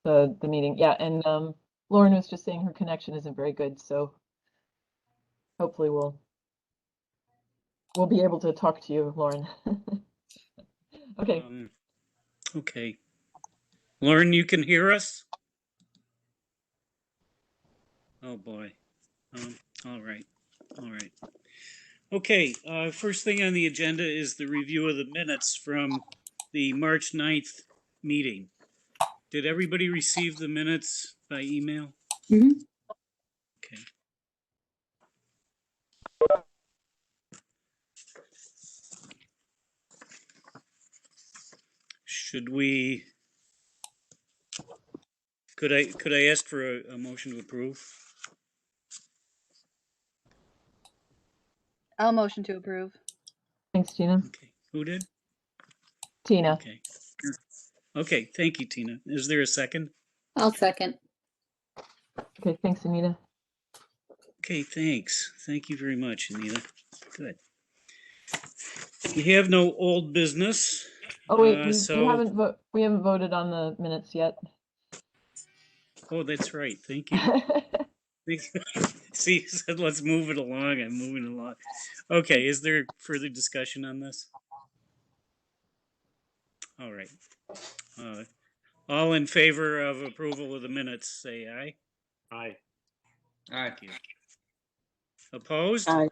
the meeting. Yeah, and Lauren was just saying her connection isn't very good, so hopefully we'll be able to talk to you, Lauren. Okay. Okay. Lauren, you can hear us? Oh boy. All right. All right. Okay. First thing on the agenda is the review of the minutes from the March 9th meeting. Did everybody receive the minutes by email? Mm-hmm. Okay. Should we? Could I ask for a motion to approve? I'll motion to approve. Thanks, Tina. Okay. Who did? Tina. Okay. Okay. Thank you, Tina. Is there a second? I'll second. Okay, thanks, Anita. Okay, thanks. Thank you very much, Anita. Good. We have no old business. Oh wait, we haven't voted on the minutes yet. Oh, that's right. Thank you. See, said let's move it along. I'm moving along. Okay, is there further discussion on this? All right. All in favor of approval of the minutes, say aye. Aye. Thank you. Opposed? Aye.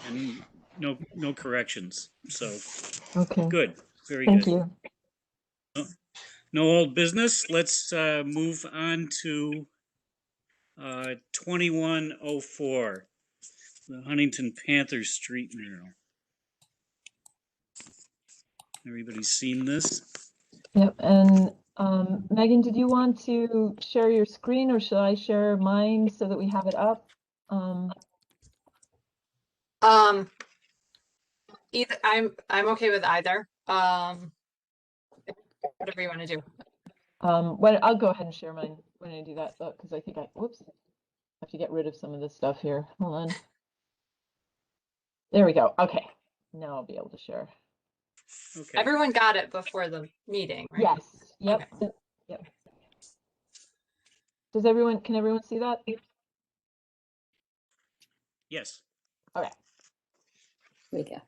And no corrections. So Okay. good. Very Thank good. you. No old business. Let's move on to 2104, the Huntington Panthers Street mural. Everybody's seen this? Yep, and Megan, did you want to share your screen or should I share mine so that we have it up? Either I'm okay with either. Whatever you want to do. When I'll go ahead and share mine when I do that, because I think whoops, I have to get rid of some of this stuff here. Hold on. There we go. Okay, now I'll be able to share. Okay. Everyone got it before the meeting, right? Yes. Yep. Okay. Yep. Can everyone see that? Yes. Okay. We go.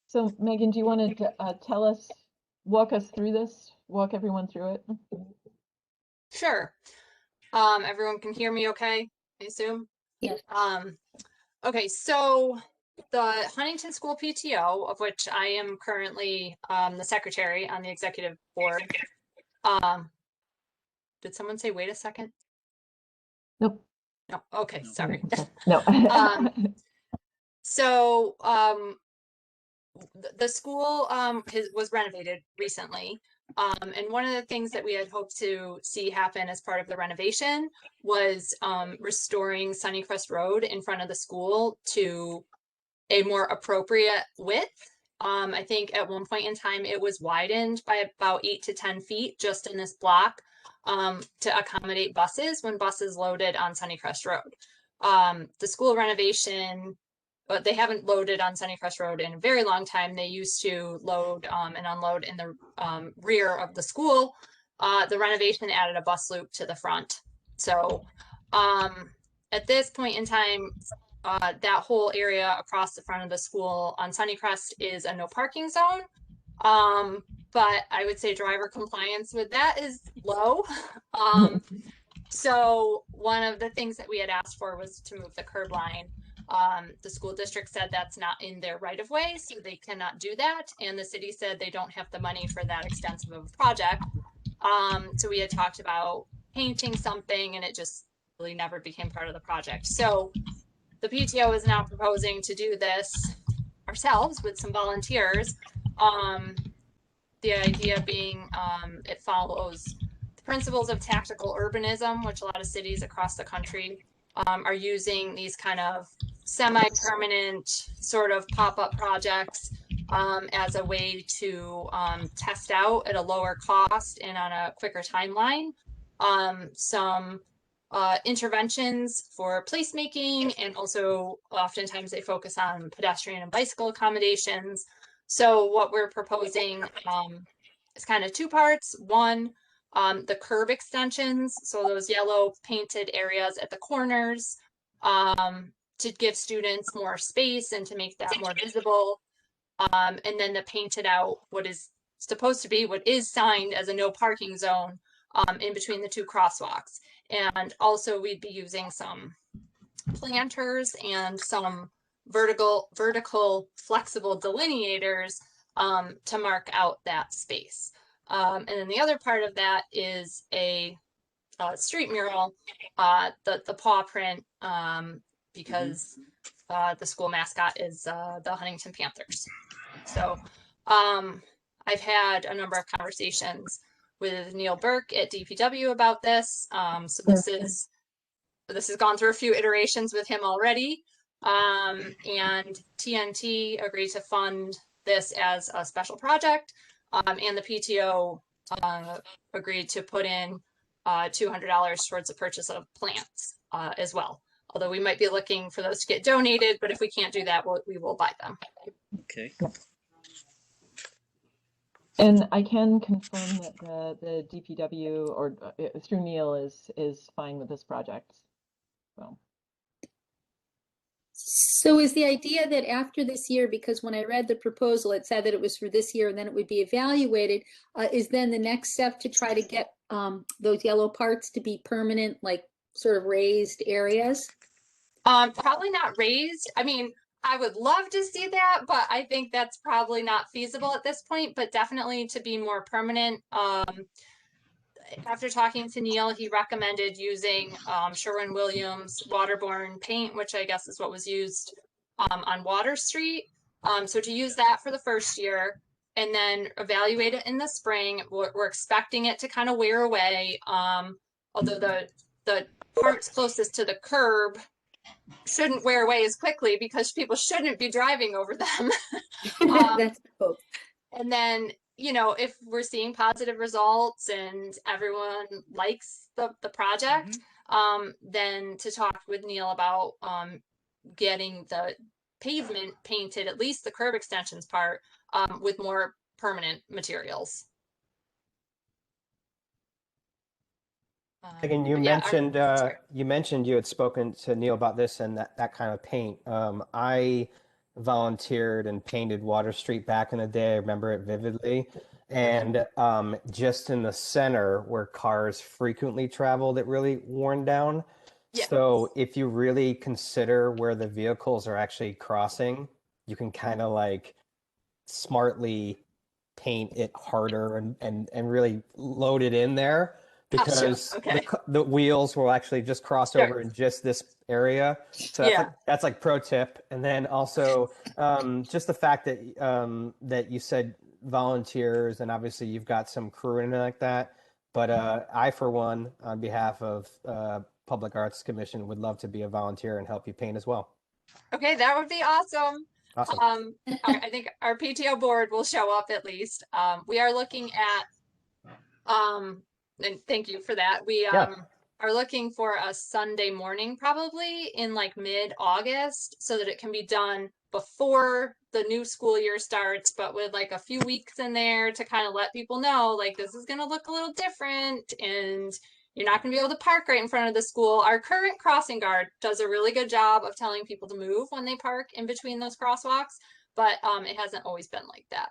So Megan, do you want to walk us through this? Walk everyone through it? Sure. Everyone can hear me okay, I assume? Yes. Okay, so the Huntington School PTO, of which I am currently the secretary on the executive board. Did someone say, wait a second? Nope. No, okay, sorry. No. So the school was renovated recently. And one of the things that we had hoped to see happen as part of the renovation was restoring Sunnycrest Road in front of the school to a more appropriate width. I think at one point in time it was widened by about 8 to 10 feet just in this block to accommodate buses when buses loaded on Sunnycrest Road. The school renovation, but they haven't loaded on Sunnycrest Road in a very long time. They used to load and unload in the rear of the school. The renovation added a bus loop to the front. So at this point in time, that whole area across the front of the school on Sunnycrest is a no parking zone. But I would say driver compliance with that is low. So one of the things that we had asked for was to move the curb line. The school district said that's not in their right of way, so they cannot do that. And the city said they don't have the money for that extensive of a project. So we had talked about painting something and it just really never became part of the project. So the PTO is now proposing to do this ourselves with some volunteers. The idea being it follows the principles of tactical urbanism, which a lot of cities across the country are using these kind of semi-permanent sort of pop-up projects as a way to test out at a lower cost and on a quicker timeline some interventions for placemaking, and also oftentimes they focus on pedestrian and bicycle accommodations. So what we're proposing is kind of two parts. One, the curb extensions, so those yellow painted areas at the corners, to give students more space and to make that more visible. And then the painted out what is supposed to be what is signed as a no parking zone in between the two crosswalks. And also we'd be using some planters and some vertical flexible delineators to mark out that space. And then the other part of that is a street mural, the paw print, because the school mascot is the Huntington Panthers. So I've had a number of conversations with Neil Burke at DPW about this. So this has gone through a few iterations with him already. And TNT agreed to fund this as a special project. And the PTO agreed to put in $200 towards the purchase of plants as well. Although we might be looking for those to get donated, but if we can't do that, we will buy them. Okay. And I can confirm that the DPW or through Neil is fine with this project. So is the idea that after this year, because when I read the proposal, it said that it was for this year and then it would be evaluated, is then the next step to try to get those yellow parts to be permanent, like sort of raised areas? Probably not raised. I mean, I would love to see that, but I think that's probably not feasible at this point, but definitely to be more permanent. After talking to Neil, he recommended using Sherwin-Williams waterborne paint, which I guess is what was used on Water Street. So to use that for the first year and then evaluate it in the spring. We're expecting it to kind of wear away. Although the parts closest to the curb shouldn't wear away as quickly because people shouldn't be driving over them. That's the hope. And then, you know, if we're seeing positive results and everyone likes the project, then to talk with Neil about getting the pavement painted, at least the curb extensions part, with more permanent materials. Again, you But yeah, mentioned you had spoken to Neil about this and that kind of paint. I volunteered and painted Water Street back in the day. I remember it vividly. And just in the center where cars frequently traveled, it really worn down. Yeah. So if you really consider where the vehicles are actually crossing, you can kind of like smartly paint it harder and really load it in there, because okay. the wheels will actually just cross Sure. over in just this area. So Yeah. that's like pro tip. And then also just the fact that that you said volunteers, and obviously you've got some crew in it like that. But I, for one, on behalf of Public Arts Commission, would love to be a volunteer and help you paint as well. Okay, that would be awesome. Awesome. I think our PTO board will show up at least. We are looking at, and thank you for that. We Yeah. are looking for a Sunday morning, probably in like mid-August, so that it can be done before the new school year starts, but with like a few weeks in there to kind of let people know, like, this is going to look a little different and you're not going to be able to park right in front of the school. Our current crossing guard does a really good job of telling people to move when they park in between those crosswalks, but it hasn't always been like that.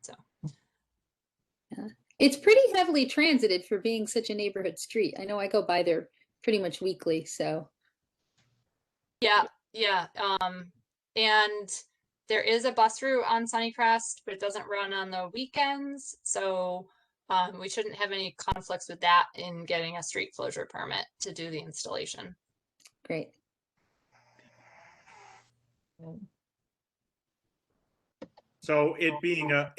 So Yeah. It's pretty heavily transited for being such a neighborhood street. I know I go by there pretty much weekly, so. yeah. And there is a bus route on Sunnycrest, but it doesn't run on the weekends. So we shouldn't have any conflicts with that in getting a street closure permit to do the installation. Great. So it being a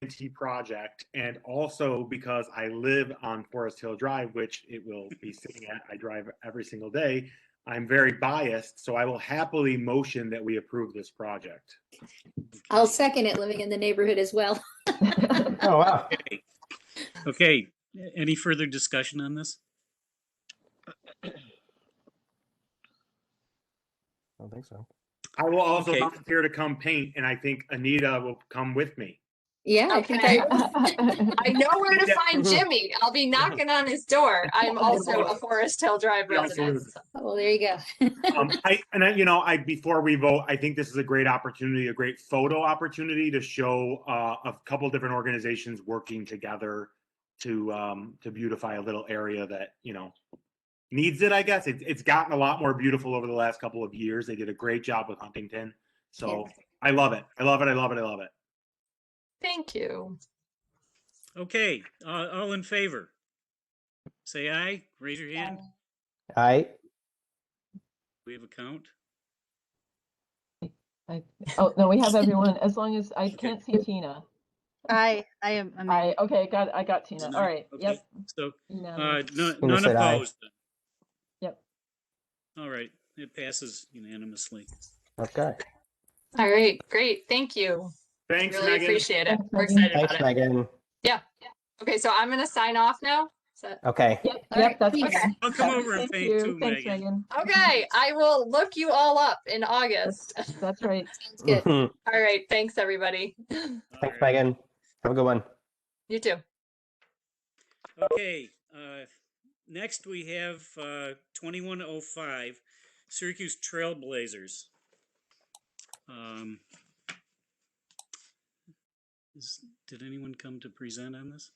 TNT project, and also because I live on Forest Hill Drive, which it will be sitting at, I drive every single day, I'm very biased, so I will happily motion that we approve this project. I'll second it, living in the neighborhood as well. Oh, wow. Okay. Any further discussion on this? I don't think so. I will also Okay. volunteer to come paint, and I think Anita will come with me. Yeah, I think Okay. I, I know where to Yeah. find Jimmy. I'll be knocking on his door. I'm also a Forest Hill Drive Yeah, resident. absolutely. well, there you go. I before we vote, I think this is a great opportunity, a great photo opportunity to show a couple different organizations working together to beautify a little area that needs it. I guess it's gotten a lot more beautiful over the last couple of years. They did a great job with Huntington, so Yes. I love it. I love it. I love it. I love it. Thank you. Okay, all in favor? Say aye, raise your hand. I We have a count. Oh, no, we have everyone, as long as I Okay. can't see Tina. I am. Okay, I got Tina. All right, Okay, yep. so, Unanimous. none said aye. opposed. Yep. All right, it passes unanimously. okay. All right, great. Thank you. Thanks, Really Megan. appreciate it. Thanks, We're Megan. excited Thanks, about it. Megan. Yeah. Okay, so I'm gonna sign off now. Okay. Yep, All yep, right, that's thanks. fine. I'll come over and Thank paint you. too, Thanks, Megan. Megan. Okay, I will look you all up in August. That's right. Sounds good. Mhm. All right, thanks everybody. All Thanks, right. Megan. Have a good one. You too. Okay, next we have 2105 Syracuse Trailblazers. Did anyone come to present on this?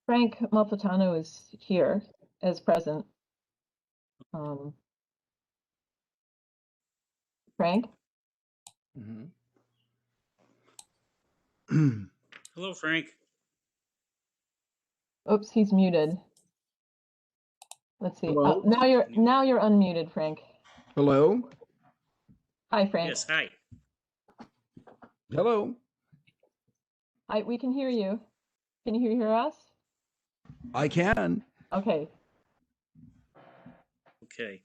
Frank Malfitano is here as present. Frank? Hello, Frank. Oops, he's muted. Let's see. Hello? Now you're unmuted, Frank. Hello? Hi, Frank. Yes, hi. Hello? Hi, we can hear you. Can you hear us? I can. Okay. Okay.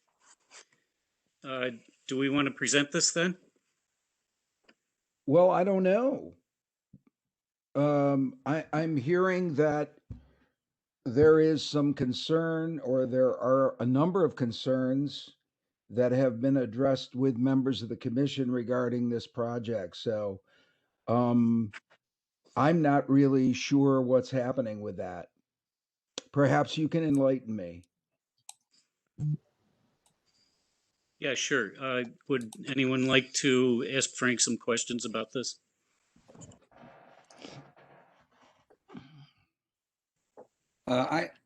Do we want to present this then? Well, I don't know. I'm hearing that there is some concern, or there are a number of concerns that have been addressed with members of the commission regarding this project. So I'm not really sure what's happening with that. Perhaps you can enlighten me. Yeah, sure. Would anyone like to ask Frank some questions about this?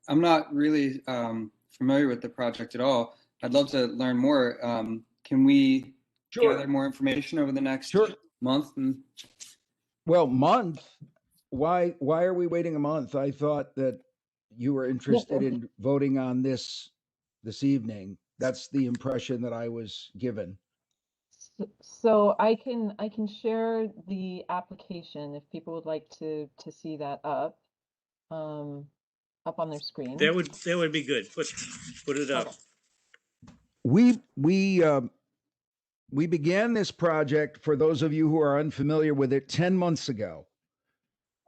I'm not really familiar with the project at all. I'd love to learn more. Can we gather more information over the next month? Well, month? Why are we waiting a month? I thought that you were interested in voting on this evening. That's the impression that I was given. So I can share the application if people would like to see that up on their screen. That would be good. Put it up. We began this project, for those of you who are unfamiliar with it, 10 months ago.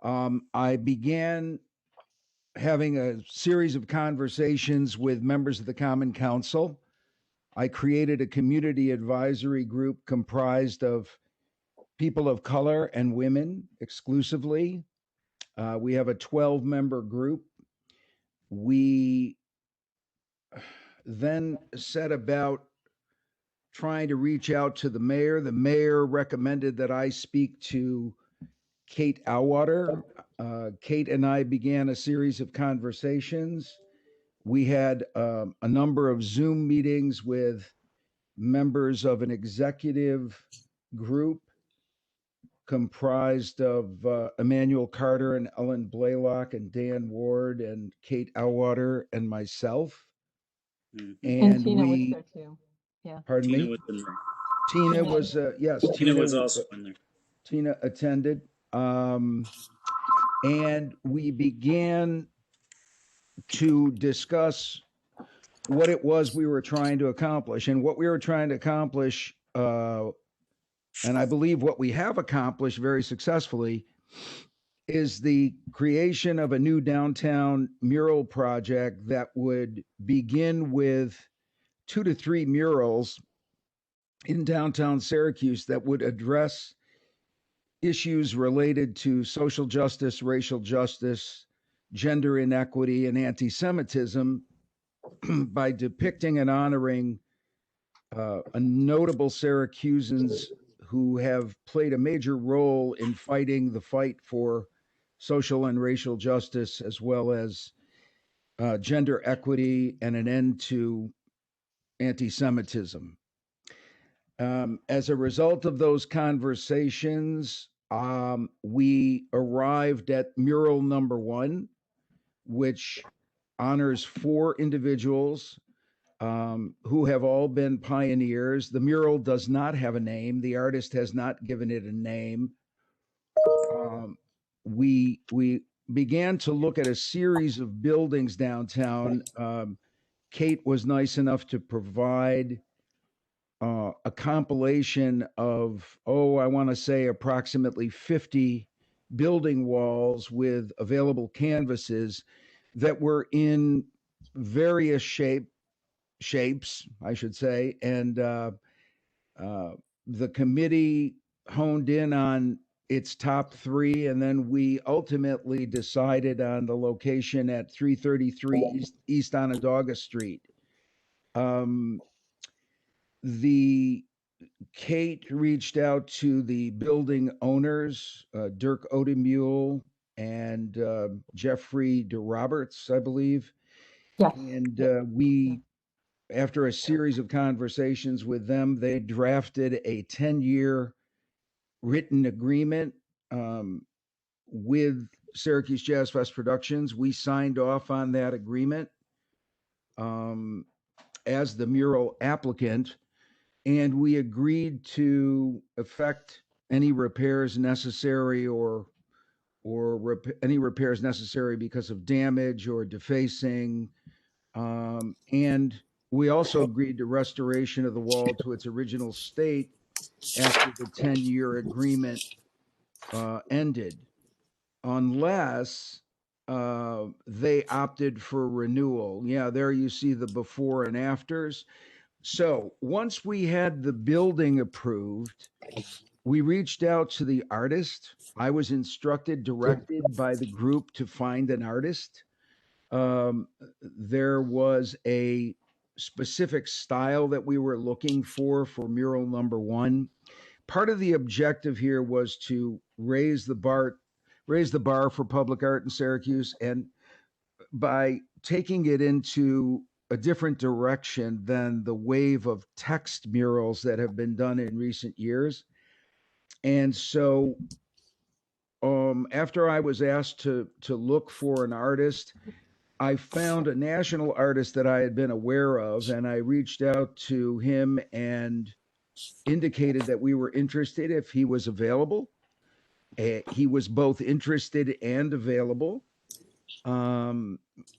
I began having a series of conversations with members of the Common Council. I created a community advisory group comprised of people of color and women exclusively. We have a 12-member group. We then set about trying to reach out to the mayor. The mayor recommended that I speak to Kate Auwater. Kate and I began a series of conversations. We had a number of Zoom meetings with members of an executive group comprised of Emmanuel Carter and Ellen Blaylock and Dan Ward and Kate Auwater and myself. And Tina was there too. Yeah. Pardon Tina me? was in there. Tina was, yes. Tina was also in there. Tina attended. And we began to discuss what it was we were trying to accomplish. And what we were trying to accomplish, and I believe what we have accomplished very successfully, is the creation of a new downtown mural project that would begin with 2 to 3 murals in downtown Syracuse that would address issues related to social justice, racial justice, gender inequity, and anti-Semitism by depicting and honoring a notable Syracusans who have played a major role in fighting the fight for social and racial justice, as well as gender equity and an end to anti-Semitism. As a result of those conversations, we arrived at mural number 1, which honors 4 individuals who have all been pioneers. The mural does not have a name. The artist has not given it a name. We began to look at a series of buildings downtown. Kate was nice enough to provide a compilation of, I want to say approximately 50 building walls with available canvases that were in various shapes, I should say. And the committee honed in on its top 3, and then we ultimately decided on the location at 333 East Onondaga Street. The Kate reached out to the building owners, Dirk Odemule and Jeffrey DeRoberts, I believe. Yes. And we, after a series of conversations with them, they drafted a 10-year written agreement with Syracuse Jazz Fest Productions. We signed off on that agreement as the mural applicant, and we agreed to effect any repairs necessary any repairs necessary because of damage or defacing. And we also agreed to restoration of the wall to its original state after the 10-year agreement ended, unless they opted for renewal. Yeah, there you see the before and afters. So once we had the building approved, we reached out to the artist. I was directed by the group to find an artist. There was a specific style that we were looking for mural number 1. Part of the objective here was to raise the bar for public art in Syracuse, and by taking it into a different direction than the wave of text murals that have been done in recent years. And so after I was asked to look for an artist, I found a national artist that I had been aware of, and I reached out to him and indicated that we were interested if he was available. He was both interested and available.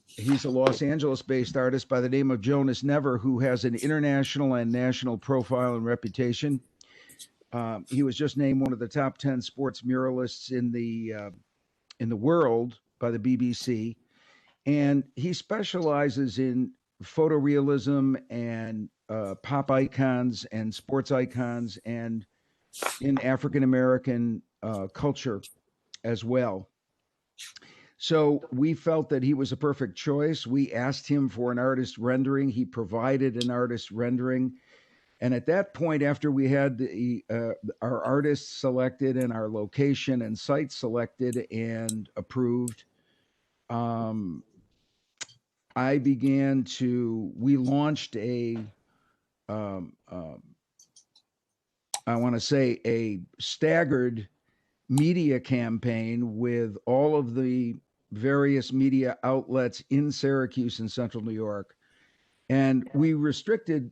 He's a Los Angeles-based artist by the name of Jonas Never, who has an international and national profile and reputation. He was just named one of the top 10 sports muralists in the world by the BBC, and he specializes in photorealism and pop icons and sports icons, and in African American culture as well. So we felt that he was a perfect choice. We asked him for an artist rendering. He provided an artist rendering. And at that point, after we had our artist selected and our location and site selected and approved, we launched I want to say a staggered media campaign with all of the various media outlets in Syracuse and Central New York. And we restricted,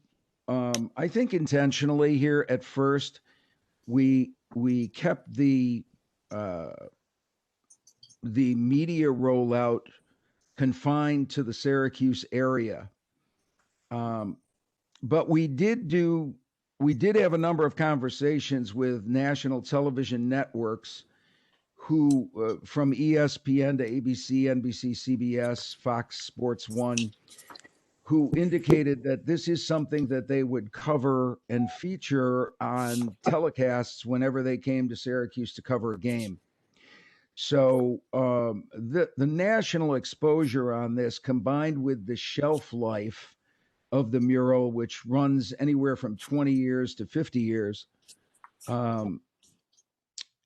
I think intentionally here at first, we kept the media rollout confined to the Syracuse area. But we did have a number of conversations with national television networks who, from ESPN to ABC, NBC, CBS, Fox Sports 1, who indicated that this is something that they would cover and feature on telecasts whenever they came to Syracuse to cover a game. So the national exposure on this, combined with the shelf life of the mural, which runs anywhere from 20 years to 50 years,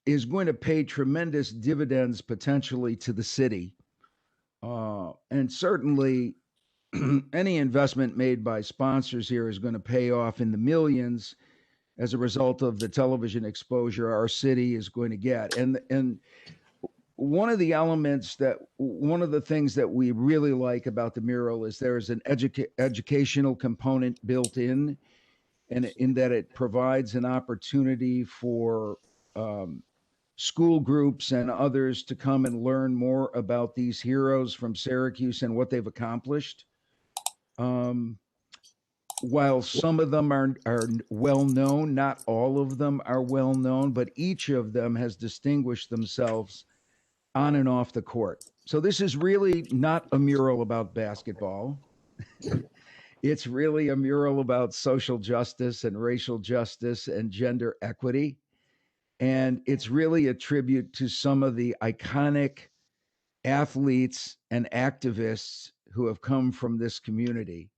is going to pay tremendous dividends potentially to the city. And certainly any investment made by sponsors here is going to pay off in the millions as a result of the television exposure our city is going to get. And one of the things that we really like about the mural is there is an educational component built in, and in that it provides an opportunity for school groups and others to come and learn more about these heroes from Syracuse and what they've accomplished. While some of them are well known, not all of them are well known, but each of them has distinguished themselves on and off the court. So this is really not a mural about basketball. It's really a mural about social justice and racial justice and gender equity. And it's really a tribute to some of the iconic athletes and activists who have come from this community.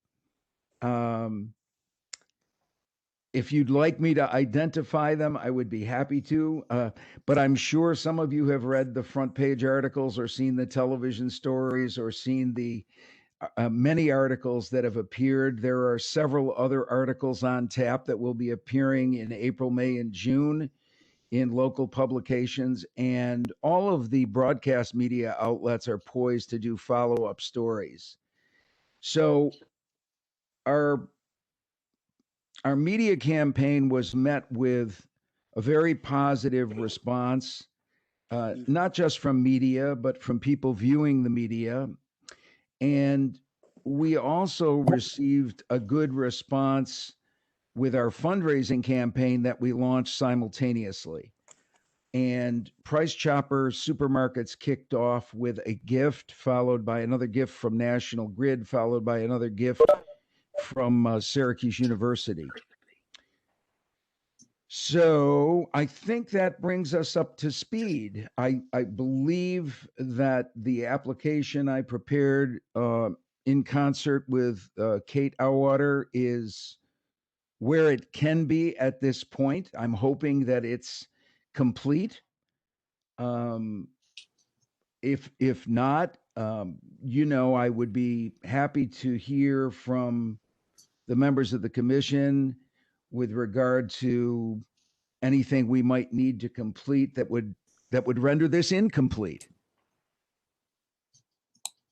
If you'd like me to identify them, I would be happy to. But I'm sure some of you have read the front page articles or seen the television stories or seen the many articles that have appeared. There are several other articles on tap that will be appearing in April, May, and June in local publications. And all of the broadcast media outlets are poised to do follow-up stories. So our media campaign was met with a very positive response, not just from media, but from people viewing the media. And we also received a good response with our fundraising campaign that we launched simultaneously. And Price Chopper Supermarkets kicked off with a gift, followed by another gift from National Grid, followed by another gift from Syracuse University. So I think that brings us up to speed. I believe that the application I prepared in concert with Kate Auwater is where it can be at this point. I'm hoping that it's complete. If not, I would be happy to hear from the members of the commission with regard to anything we might need to complete that would render this incomplete.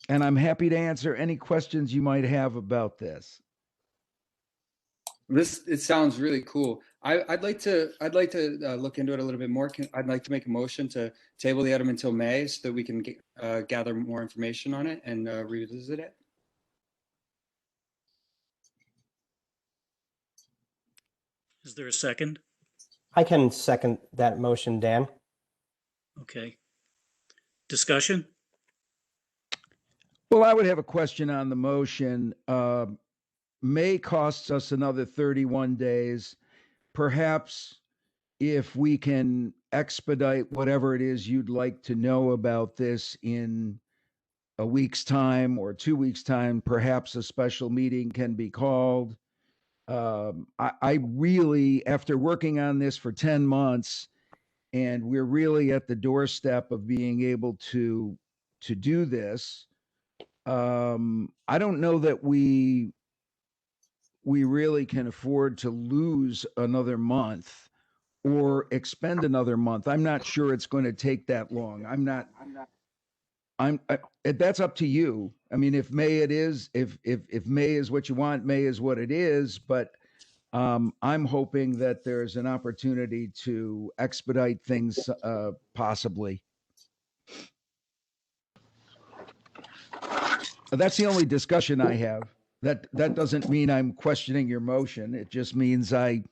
And I'm happy to answer any questions you might have about this. It sounds really cool. I'd like to look into it a little bit more. I'd like to make a motion to table the item until May so that we can gather more information on it and revisit it. Is there a second? I can second that motion, Dan. Okay. Discussion? Well, I would have a question on the motion. May costs us another 31 days. Perhaps if we can expedite whatever it is you'd like to know about this in a week's time or 2 weeks' time, perhaps a special meeting can be called. I really, after working on this for 10 months, and we're really at the doorstep of being able to do this, I don't know that we really can afford to lose another month or expend another month. I'm not sure it's going to take that long. That's up to you. I mean, if May it is, if May is what you want, May is what it is. But I'm hoping that there's an opportunity to expedite things, possibly. That's the only discussion I have. That doesn't mean I'm questioning your motion. It just means I'm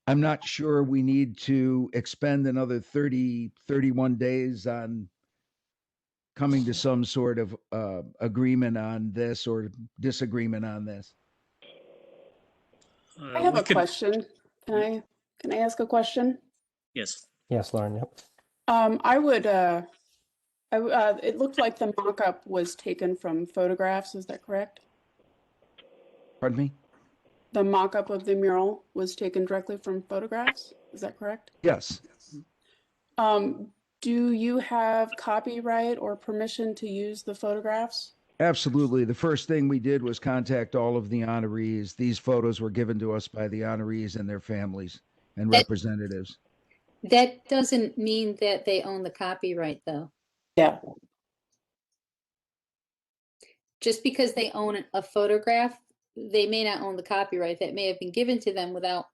not sure we need to expend another 31 days on coming to some sort of agreement on this or disagreement on this. I have we a could- question. Can I ask a question? Yes. Yes, Lauren. Yep. I would, it looked like the mock-up was taken from photographs, is that correct? Pardon me? The mock-up of the mural was taken directly from photographs, is that correct? Yes. Do you have copyright or permission to use the photographs? Absolutely. The first thing we did was contact all of the honorees. These photos were given to us by the honorees and their families and representatives. That doesn't mean that they own the copyright, though. Yeah. Just because they own a photograph, they may not own the copyright that may have been given to them without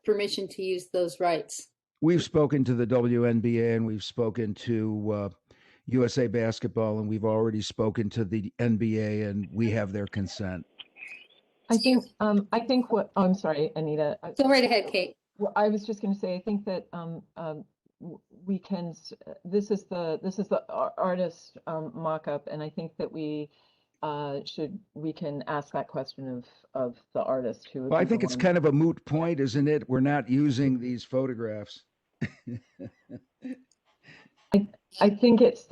permission to use those rights. We've spoken to the WNBA and we've spoken to USA Basketball, and we've already spoken to the NBA, and we have their consent. I think what, oh, I'm sorry, Anita. Go right ahead, Kate. Well, I was just going to say, I think that we can. This is the artist mock-up, and I think that we can ask that question of the artist who. Well, I think it's kind of a moot point, isn't it? We're not using these photographs. I think it's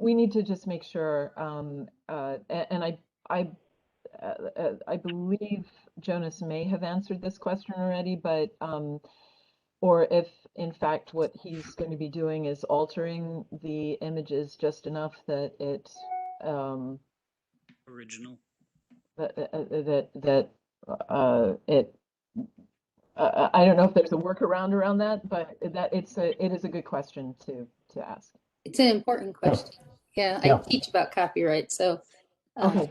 we need to just make sure, and I believe Jonas may have answered this question already, but or if in fact what he's going to be doing is altering the images just enough that it Original. I don't know if there's a workaround around that, but that it is a good question to ask. It's an important question. Yeah, Yeah. I teach about copyright, so. Okay.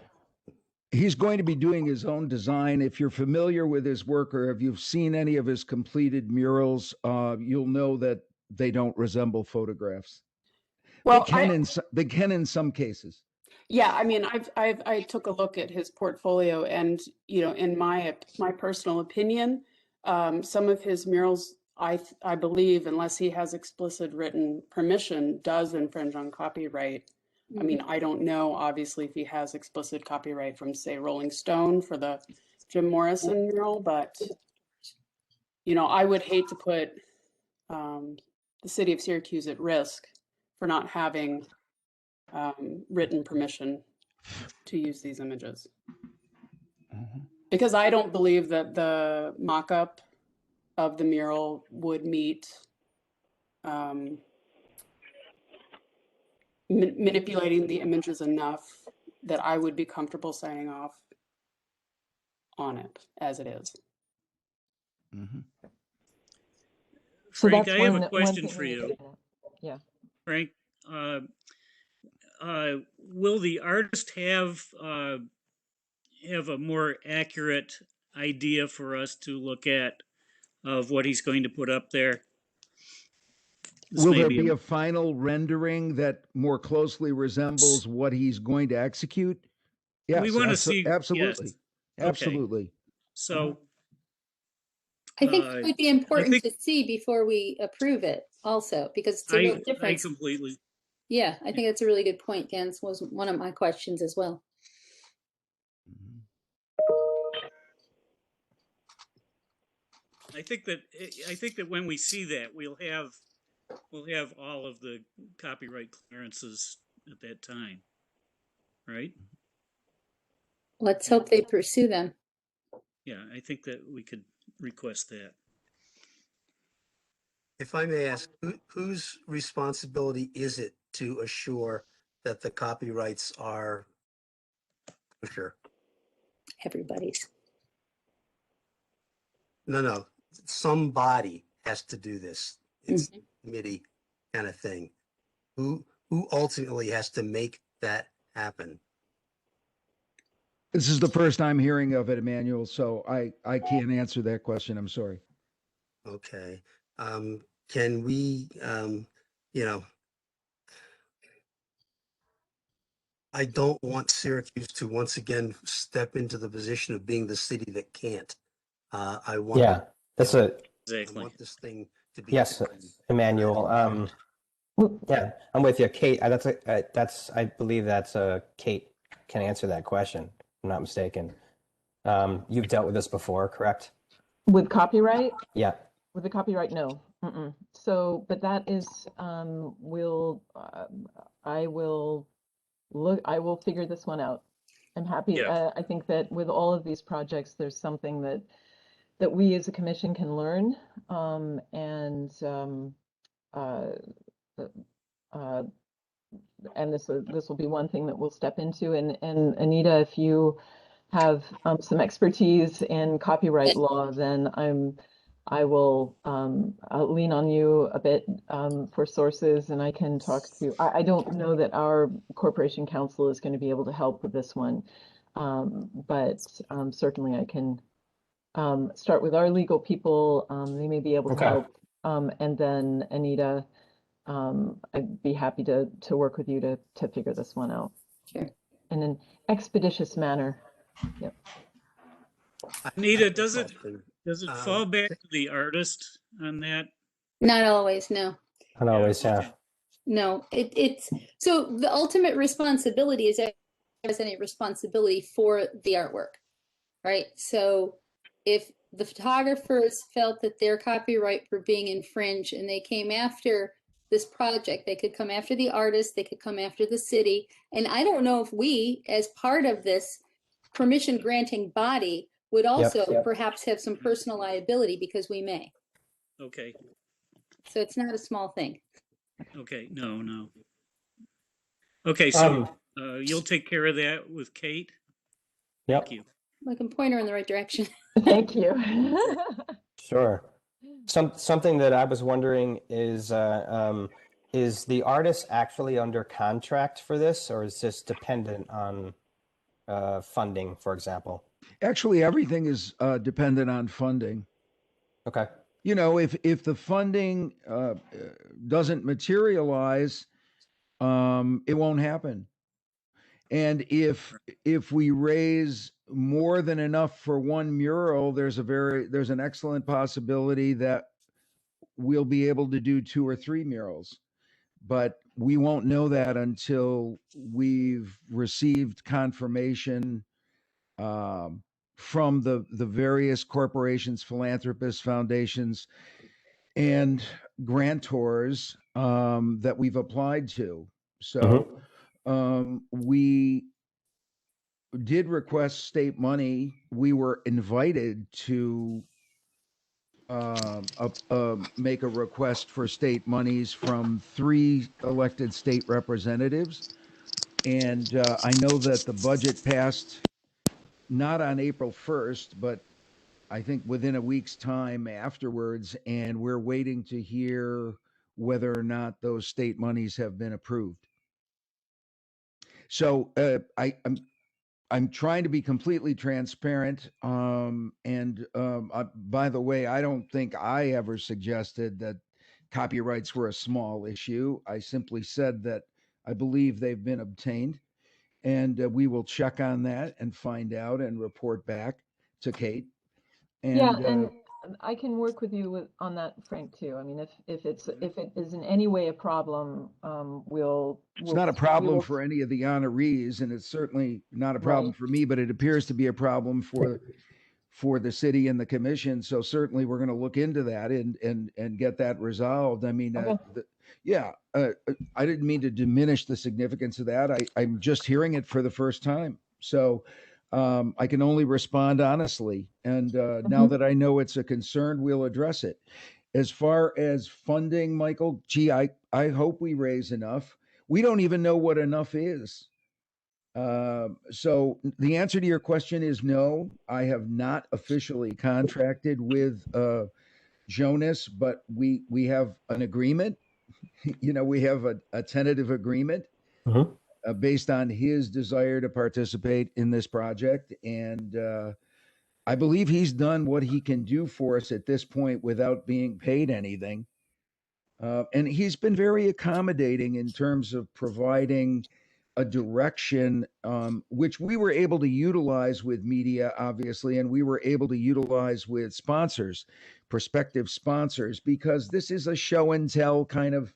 He's going to be doing his own design. If you're familiar with his work or if you've seen any of his completed murals, you'll know that they don't resemble photographs. Well, they can in some cases. yeah, I mean, I took a look at his portfolio, and in my personal opinion, some of his murals, I believe, unless he has explicit written permission, does infringe on copyright. I mean, I don't know, obviously, if he has explicit copyright from, say, Rolling Stone for the Jim Morrison mural, but I would hate to put the city of Syracuse at risk for not having written permission to use these images. Because I don't believe that the mock-up of the mural would meet manipulating the images enough that I would be comfortable signing off on it as it is. So Frank, that's I have a one question thing for we need to you. get at. Yeah. Frank, will the artist have a more accurate idea for us to look at of what he's going to put up there? Will there be a final rendering that more closely resembles what he's going to execute? Yes, we want to see. Absolutely. Yes. Absolutely. Okay. So I think it would be important to see before we approve it also, because it's a real difference. I completely. Yeah, I think that's a really good point, Gans. Was one of my questions as well. I think that when we see that, we'll have all of the copyright clearances at that time, right? Let's hope they pursue them. Yeah, I think that we could request that. If I may ask, whose responsibility is it to assure that the copyrights are kosher? Everybody's. No. Somebody has to do this. It's a committee kind of thing. Who ultimately has to make that happen? This is the first I'm hearing of it, Emmanuel, so I can't answer that question. I'm sorry. Okay. Can we, I don't want Syracuse to once again step into the position of being the city that can't. I want. Yeah, that's I want this thing to be. Yes, Emmanuel. Yeah, I'm with you, Kate. I believe that's Kate can answer that question. If I'm not mistaken. You've dealt with this before, correct? With copyright? Yeah. With the copyright, no. So, but that is, I will figure this one out. I'm happy. Yeah. I think that with all of these projects, there's something that we as a commission can learn. And this will be one thing that we'll step into. And Anita, if you have some expertise in copyright law, then I'll lean on you a bit for sources, and I can talk to. I don't know that our corporation counsel is going to be able to help with this one, but certainly I can start with our legal people. They may be able to Okay. help, and then Anita. I'd be happy to work with you to figure this one out. Sure. In an expeditious manner. Yep. Anita, does it Um, fall back to the artist on that? Not always, no. And always, yeah. Okay. No, it's so the ultimate responsibility is as any responsibility for the artwork, right? So if the photographers felt that their copyright were being infringed and they came after this project, they could come after the artist, they could come after the city. And I don't know if we, as part of this permission granting body, would also perhaps have some personal liability because we may. Okay. So it's not a small thing. Okay. No. Okay. So you'll take care of that with Kate. Yep. Thank you. I can point her in the right direction. Thank you. Sure. Something that I was wondering is the artist actually under contract for this, or is this dependent on funding, for example? Actually, everything is dependent on funding. Okay. You know, if the funding doesn't materialize, it won't happen. And if we raise more than enough for one mural, there's an excellent possibility that we'll be able to do 2 or 3 murals. But we won't know that until we've received confirmation from the various corporations, philanthropists, foundations, and grantors that we've applied to. So we did request state money. We were invited to make a request for state monies from 3 elected state representatives. And I know that the budget passed not on April 1st, but I think within a week's time afterwards, and we're waiting to hear whether or not those state monies have been approved. So I'm trying to be completely transparent. By the way, I don't think I ever suggested that copyrights were a small issue. I simply said that I believe they've been obtained, and we will check on that and find out and report back to Kate. And I can work with you on that, Frank, too. I mean, if it is in any way a problem, it's not a problem for any of the honorees, and it's certainly not a problem for me, but it appears to be a problem for the city and the commission. So certainly we're going to look into that and get that resolved. I mean, I didn't mean to diminish the significance of that. I'm just hearing it for the first time. So I can only respond honestly. And now that I know it's a concern, we'll address it. As far as funding, Michael, I hope we raise enough. We don't even know what enough is. So the answer to your question is no. I have not officially contracted with Jonas, but we have an agreement. You know, we have a tentative agreement based on his desire to participate in this project. And I believe he's done what he can do for us at this point without being paid anything. And he's been very accommodating in terms of providing a direction, which we were able to utilize with media, obviously, and we were able to utilize with sponsors, prospective sponsors, because this is a show and tell kind of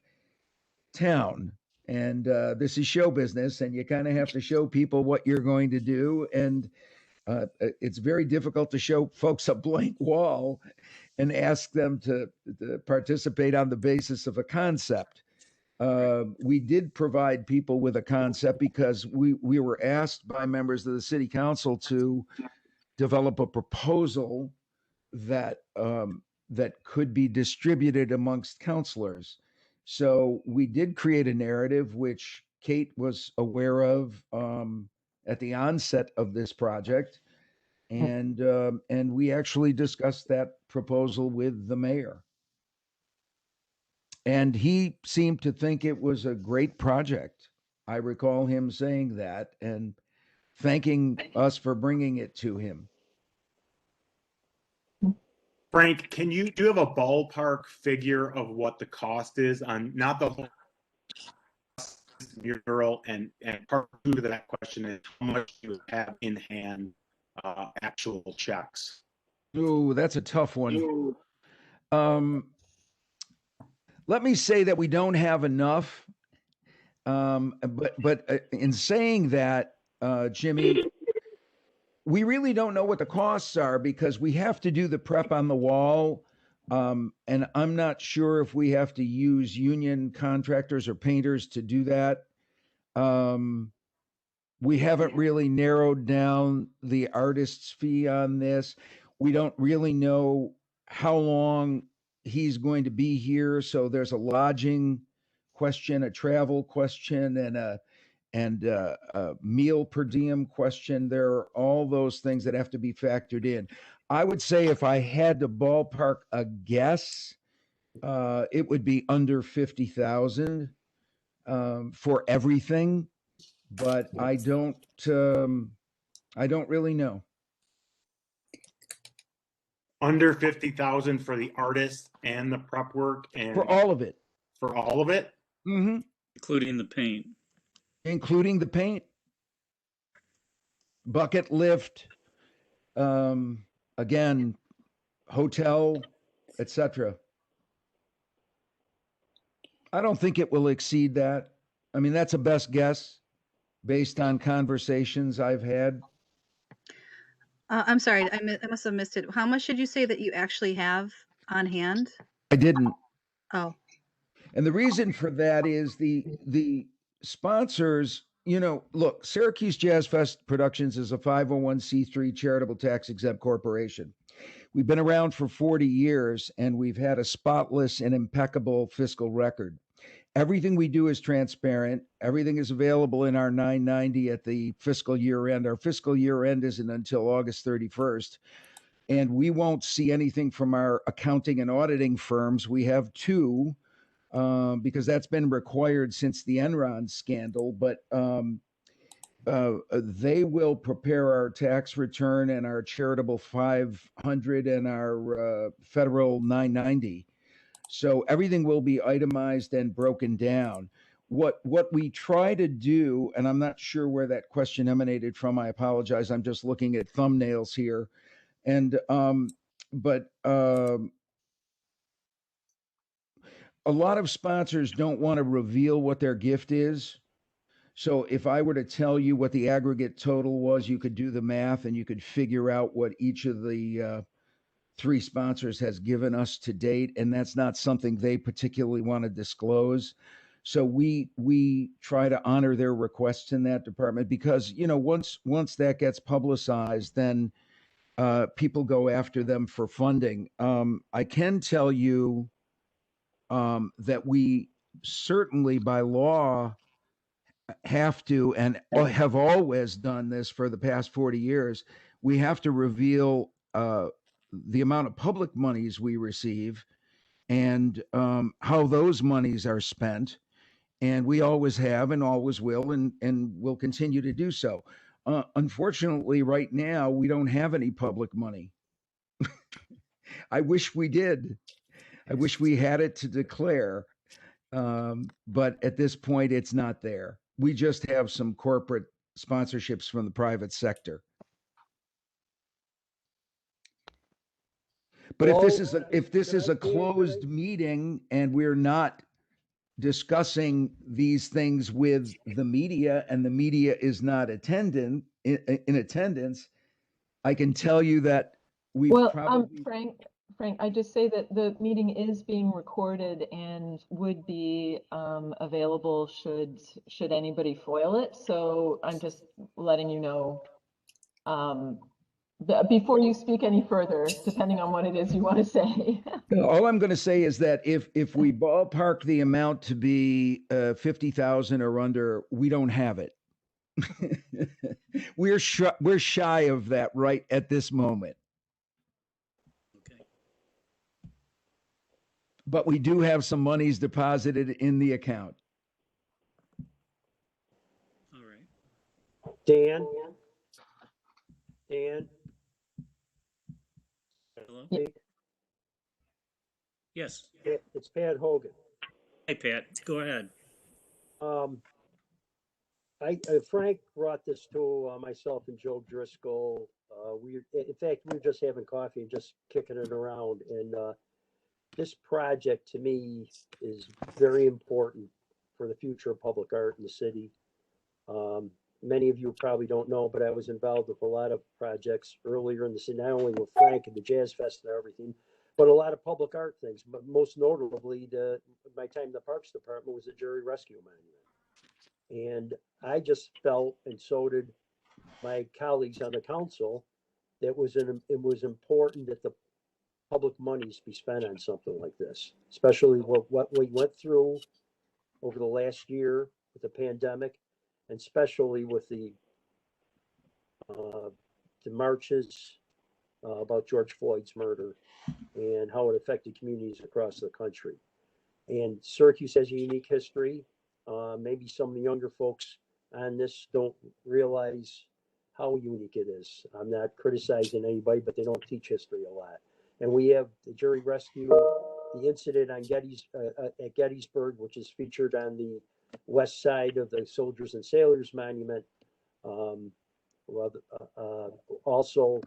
town. And this is show business, and you kind of have to show people what you're going to do. And it's very difficult to show folks a blank wall and ask them to participate on the basis of a concept. We did provide people with a concept because we were asked by members of the city council to develop a proposal that that could be distributed amongst councilors. So we did create a narrative which Kate was aware of at the onset of this project, and we actually discussed that proposal with the mayor. And he seemed to think it was a great project. I recall him saying that and thanking us for bringing it to him. Frank, do you have a ballpark figure of what the cost is on not the whole mural, and part two to that question is how much you have in hand actual checks? Oh, that's a tough one. Let me say that we don't have enough. But in saying that, Jimmy, we really don't know what the costs are because we have to do the prep on the wall. And I'm not sure if we have to use union contractors or painters to do that. We haven't really narrowed down the artist's fee on this. We don't really know how long he's going to be here. So there's a lodging question, a travel question, and a meal per diem question. There are all those things that have to be factored in. I would say if I had to ballpark a guess, it would be under 50,000 for everything, but I don't really know. Under 50,000 for the artist and the prep work and For all of it. For all of it? Mm-hmm. Including the paint. Including the paint, bucket lift, again, hotel, etc. I don't think it will exceed that. I mean, that's a best guess based on conversations I've had. I'm sorry, I must have missed it. How much did you say that you actually have on hand? I didn't. Oh. And the reason for that is the sponsors, you know, look, Syracuse Jazz Fest Productions is a 501c3 charitable tax exempt corporation. We've been around for 40 years and we've had a spotless and impeccable fiscal record. Everything we do is transparent. Everything is available in our 990 at the fiscal year end. Our fiscal year end isn't until August 31st. And we won't see anything from our accounting and auditing firms. We have two, because that's been required since the Enron scandal. But they will prepare our tax return and our charitable 500 and our federal 990. So everything will be itemized and broken down. What we try to do, and I'm not sure where that question emanated from. I apologize. I'm just looking at thumbnails here, and but a lot of sponsors don't want to reveal what their gift is. So if I were to tell you what the aggregate total was, you could do the math and you could figure out what each of the three sponsors has given us to date, and that's not something they particularly want to disclose. So we try to honor their requests in that department because, you know, once that gets publicized, then people go after them for funding. I can tell you that we certainly by law have to, and have always done this for the past 40 years, we have to reveal the amount of public monies we receive and how those monies are spent. And we always have and always will and will continue to do so. Unfortunately, right now, we don't have any public money. I wish we did. I wish we had it to declare. But at this point, it's not there. We just have some corporate sponsorships from the private sector. But if this is a closed meeting and we're not discussing these things with the media and the media is not in attendance, I can tell you that we've Well, probably Frank, I just say that the meeting is being recorded and would be available should anybody foil it. So I'm just letting you know before you speak any further, depending on what it is you want to say. all I'm going to say is that if we ballpark the amount to be 50,000 or under, we don't have it. we're shy of that right at this moment. Okay. But we do have some monies deposited in the account. All right. Dan? Hello? Yeah. Yes. It's Pat Hogan. Hi, Pat. Go ahead. Frank brought this to myself and Joe Driscoll. In fact, we were just having coffee and just kicking it around. And this project to me is very important for the future of public art in the city. Many of you probably don't know, but I was involved with a lot of projects earlier in the city, not only with Frank and the Jazz Fest and everything, but a lot of public art things. But most notably, my time in the Parks Department was the Jury Rescue Monument. And I just felt, and so did my colleagues on the council, that it was important that the public monies be spent on something like this, especially what we went through over the last year with the pandemic, and especially with the marches about George Floyd's murder and how it affected communities across the country. And Syracuse has a unique history. Maybe some of the younger folks on this don't realize how unique it is. I'm not criticizing anybody, but they don't teach history a lot. And we have the jury rescue, the incident on at Gettysburg, which is featured on the west side of the Soldiers and Sailors Monument. Also,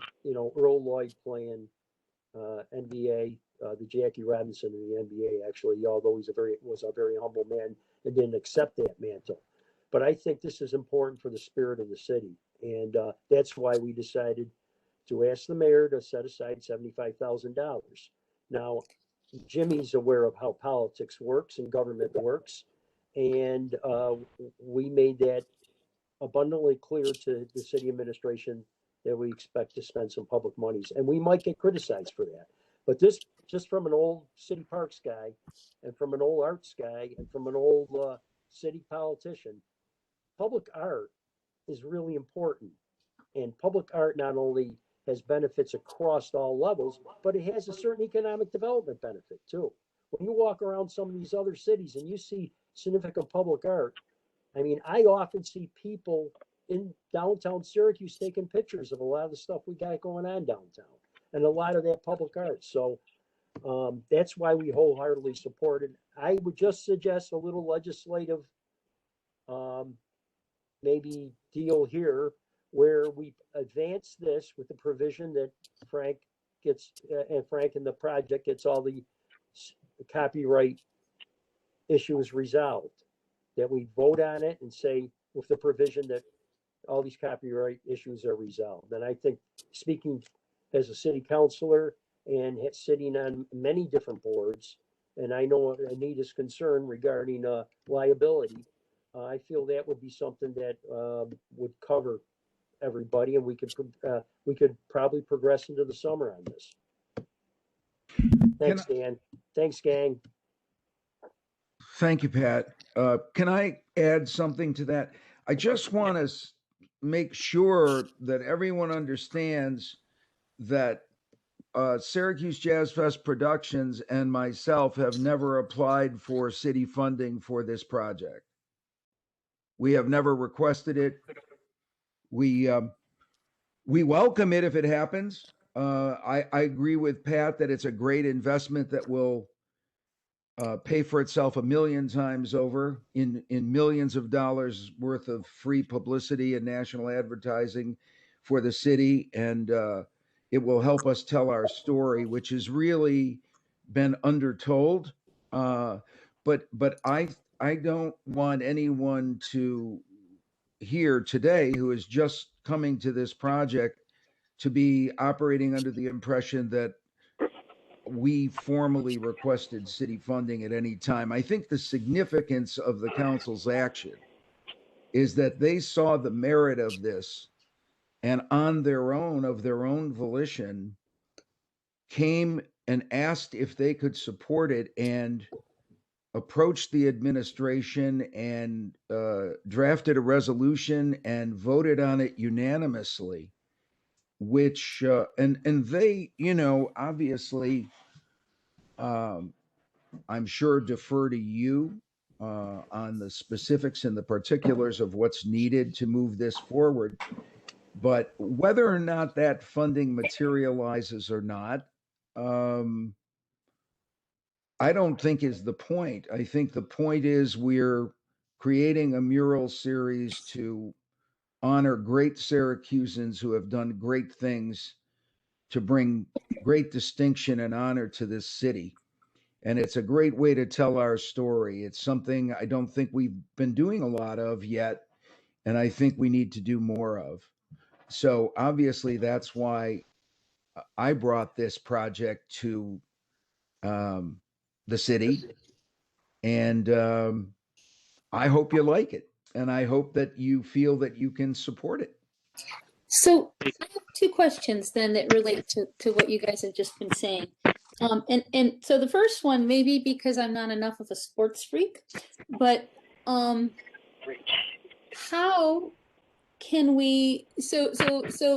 Earl Lloyd playing NBA, the Jackie Robinson of the NBA, actually, although was a very humble man and didn't accept that mantle. But I think this is important for the spirit of the city. And that's why we decided to ask the mayor to set aside $75,000. Now, Jimmy's aware of how politics works and government works. And we made that abundantly clear to the city administration that we expect to spend some public monies. And we might get criticized for that. But this, just from an old city parks guy and from an old arts guy and from an old city politician, public art is really important. And public art not only has benefits across all levels, but it has a certain economic development benefit too. When you walk around some of these other cities and you see significant public art, I mean, I often see people in downtown Syracuse taking pictures of a lot of the stuff we got going on downtown and a lot of that public art. So that's why we wholeheartedly support it. I would just suggest a little legislative maybe deal here where we advance this with the provision that Frank and the project gets all the copyright issues resolved. That we vote on it and say with the provision that all these copyright issues are resolved. And I think, speaking as a city councilor and sitting on many different boards, and I know Anita's concern regarding liability, I feel that would be something that would cover everybody, and we could probably progress into the summer on this. Thanks, Dan. Thanks, gang. Thank you, Pat. Can I add something to that? I just want to make sure that everyone understands that Syracuse Jazz Fest Productions and myself have never applied for city funding for this project. We have never requested it. We welcome it if it happens. I agree with Pat that it's a great investment that will pay for itself a million times over in millions of dollars worth of free publicity and national advertising for the city. And it will help us tell our story, which has really been undertold. but I don't want anyone to here today who is just coming to this project to be operating under the impression that we formally requested city funding at any time. I think the significance of the council's action is that they saw the merit of this and on their own, of their own volition, came and asked if they could support it and approached the administration and drafted a resolution and voted on it unanimously, which and they, you know, obviously, I'm sure defer to you on the specifics and the particulars of what's needed to move this forward. But whether or not that funding materializes or not, I don't think is the point. I think the point is we're creating a mural series to honor great Syracusans who have done great things to bring great distinction and honor to this city. And it's a great way to tell our story. It's something I don't think we've been doing a lot of yet, and I think we need to do more of. So obviously, that's why I brought this project to the city, and I hope you like it, and I hope that you feel that you can support it. So I have two questions then that relate to what you guys have just been saying. And so the first one, maybe because I'm not enough of a sports freak, but how can we, so,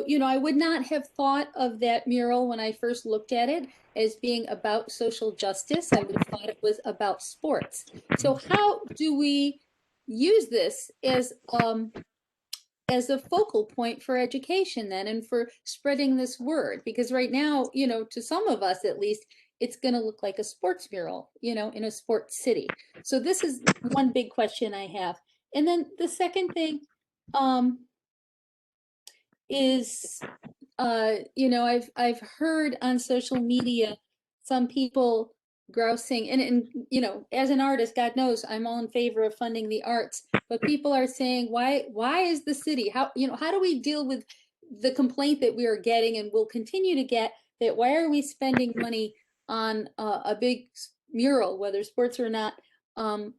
you know, I would not have thought of that mural when I first looked at it as being about social justice. I would have thought it was about sports. So how do we use this as a focal point for education then, and for spreading this word? Because right now, you know, to some of us at least, it's going to look like a sports mural, you know, in a sports city. So this is one big question I have. And then the second thing is, you know, I've heard on social media some people grousing, and you know, as an artist, God knows I'm all in favor of funding the arts, but people are saying, why is the city, how, you know, how do we deal with the complaint that we are getting and will continue to get, that why are we spending money on a big mural, whether sports or not,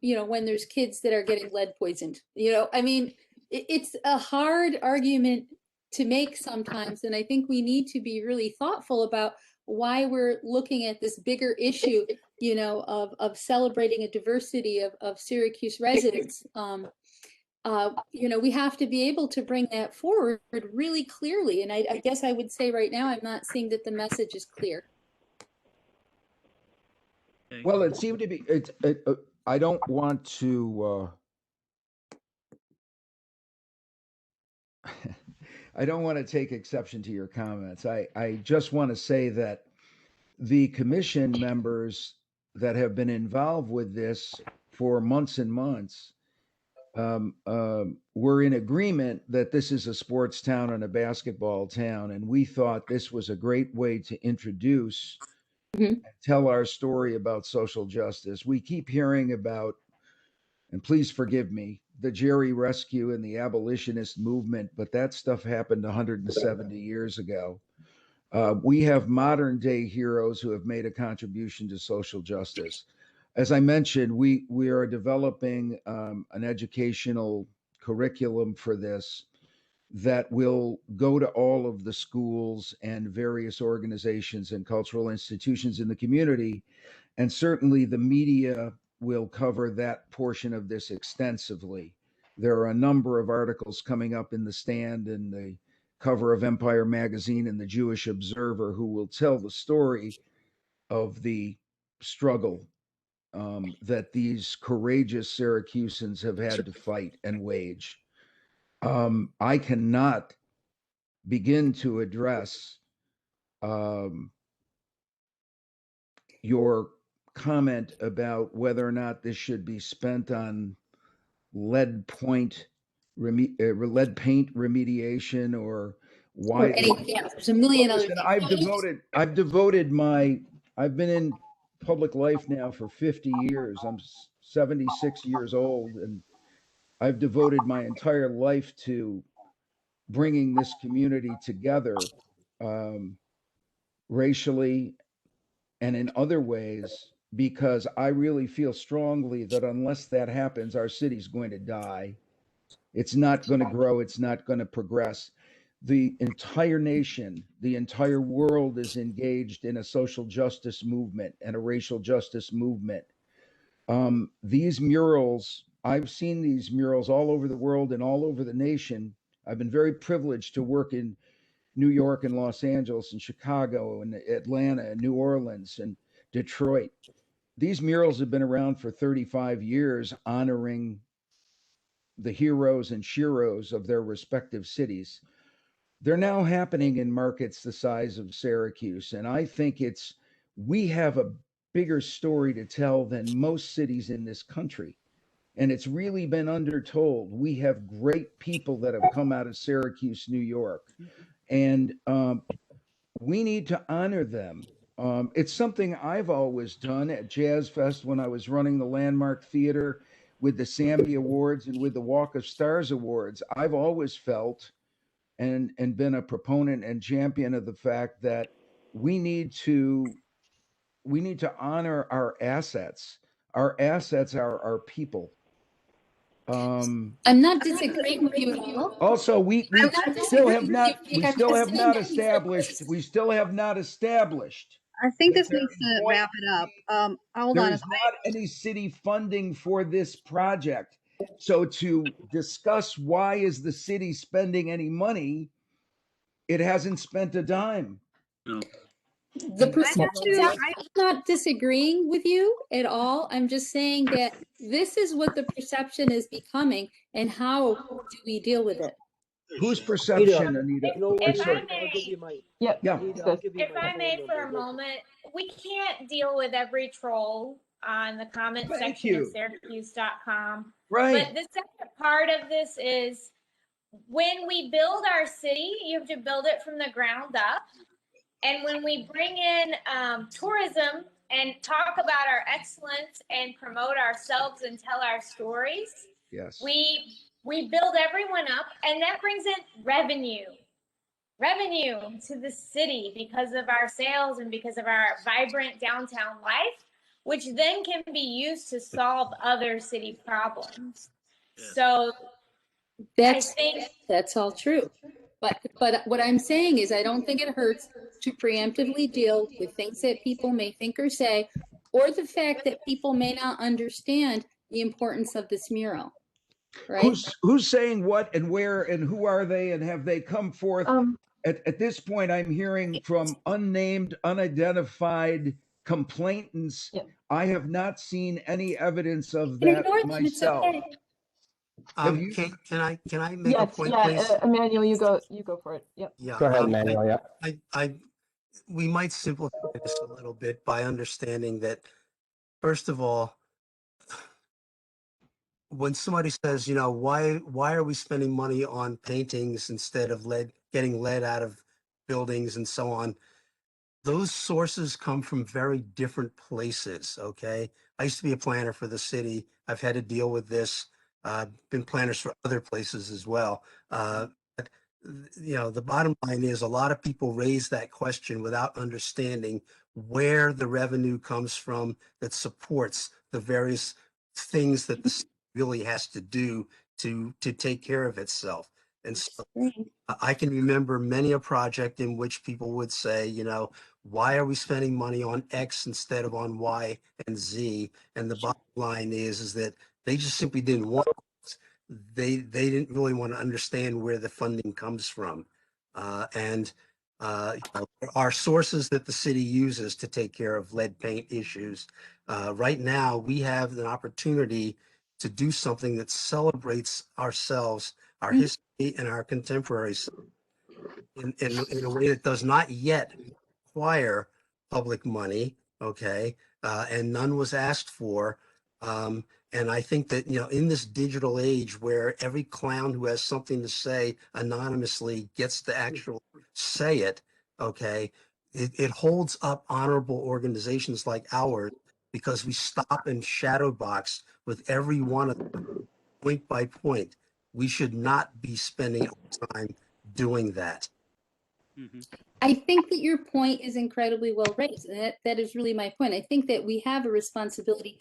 you know, when there's kids that are getting lead poisoned? You know, I mean, it's a hard argument to make sometimes, and I think we need to be really thoughtful about why we're looking at this bigger issue, you know, of celebrating a diversity of Syracuse residents. You know, we have to be able to bring that forward really clearly, and I guess I would say right now I'm not seeing that the message is clear. Well, it seemed to be. I don't want to. I don't want to take exception to your comments. I just want to say that the commission members that have been involved with this for months and months were in agreement that this is a sports town and a basketball town, and we thought this was a great way to introduce, tell our story about social justice. We keep hearing about, and please forgive me, the Jerry Rescue and the abolitionist movement, but that stuff happened 170 years ago. We have modern day heroes who have made a contribution to social justice. As I mentioned, we are developing an educational curriculum for this that will go to all of the schools and various organizations and cultural institutions in the community. And certainly the media will cover that portion of this extensively. There are a number of articles coming up in the Stand and the cover of Empire magazine and the Jewish Observer who will tell the story of the struggle that these courageous Syracusans have had to fight and wage. I cannot begin to address your comment about whether or not this should be spent on lead paint remediation or why. Or there's a million other things. I've been in public life now for 50 years. I'm 76 years old, and I've devoted my entire life to bringing this community together, racially and in other ways, because I really feel strongly that unless that happens, our city's going to die. It's not going to grow. It's not going to progress. The entire nation, the entire world is engaged in a social justice movement and a racial justice movement. These murals, I've seen these murals all over the world and all over the nation. I've been very privileged to work in New York and Los Angeles and Chicago and Atlanta and New Orleans and Detroit. These murals have been around for 35 years, honoring the heroes and sheroes of their respective cities. They're now happening in markets the size of Syracuse. And I think we have a bigger story to tell than most cities in this country. And it's really been undertold. We have great people that have come out of Syracuse, New York. And we need to honor them. It's something I've always done at Jazz Fest when I was running the Landmark Theater with the Sammy Awards and with the Walk of Stars Awards. I've always felt and been a proponent and champion of the fact that we need to honor our assets. Our assets are our people. I'm not disagreeing with you at all. Also, we I'm not still have disagreeing not with you. we I'm still just have saying not that these are established we still have not established I think that this there needs is to going wrap it up. Hold there on. is not any city funding for this project. So to discuss why is the city spending any money, it hasn't spent a dime. No. The perception's out. I'm not disagreeing with you at all. I'm just saying that this is what the perception is becoming, and how do we deal with it? Whose perception, Anita? You know what, I'm If sorry. Anita, I'll give you my, Yep. Yeah. Anita, Sis. I'll give you If my I phone may number. for a Look, moment, we can't deal with every troll on the comment Thank section of you. Syracuse.com. Right. But the second part of this is when we build our city, you have to build it from the ground up. And when we bring in tourism and talk about our excellence and promote ourselves and tell our stories, Yes. we build everyone up, and that brings in revenue to the city because of our sales and because of our vibrant downtown life, which then can be used to solve other city problems. So That's all true. But what I'm saying is I don't think it hurts to preemptively deal with things that people may think or say, or the fact that people may not understand the importance of this mural. Right? Who's saying what and where and who are they and have they come forth? At this point, I'm hearing from unnamed, unidentified complainants. Yep. I have not seen any evidence of And that ignore them, it's myself. okay. Have you? Can I make a Yes, point, yeah, please? Emmanuel, you go for it. Yep. Yeah. Go ahead, Emmanuel. Yeah. We might simplify this a little bit by understanding that, first of all, when somebody says, why are we spending money on paintings instead of getting lead out of buildings and so on? Those sources come from very different places. Okay. I used to be a planner for the city. I've had to deal with this. Been planners for other places as well. But, the bottom line is a lot of people raise that question without understanding where the revenue comes from that supports the various things that the city really has to do to take care of itself. And so I can remember many a project in which people would say, why are we spending money on X instead of on Y and Z? And the bottom line is that they just simply didn't want it. They didn't really want to understand where the funding comes from. And there are sources that the city uses to take care of lead paint issues. Right now, we have an opportunity to do something that celebrates ourselves, our history, and our contemporaries in a way that does not yet require public money. Okay. And none was asked for. And I think that, in this digital age where every clown who has something to say anonymously gets to actually say it, okay, it holds up honorable organizations like ours because we stop and shadow box with every one of them point by point. We should not be spending our time doing that. Mm-hmm. I think that your point is incredibly well raised. And that is really my point. I think that we have a responsibility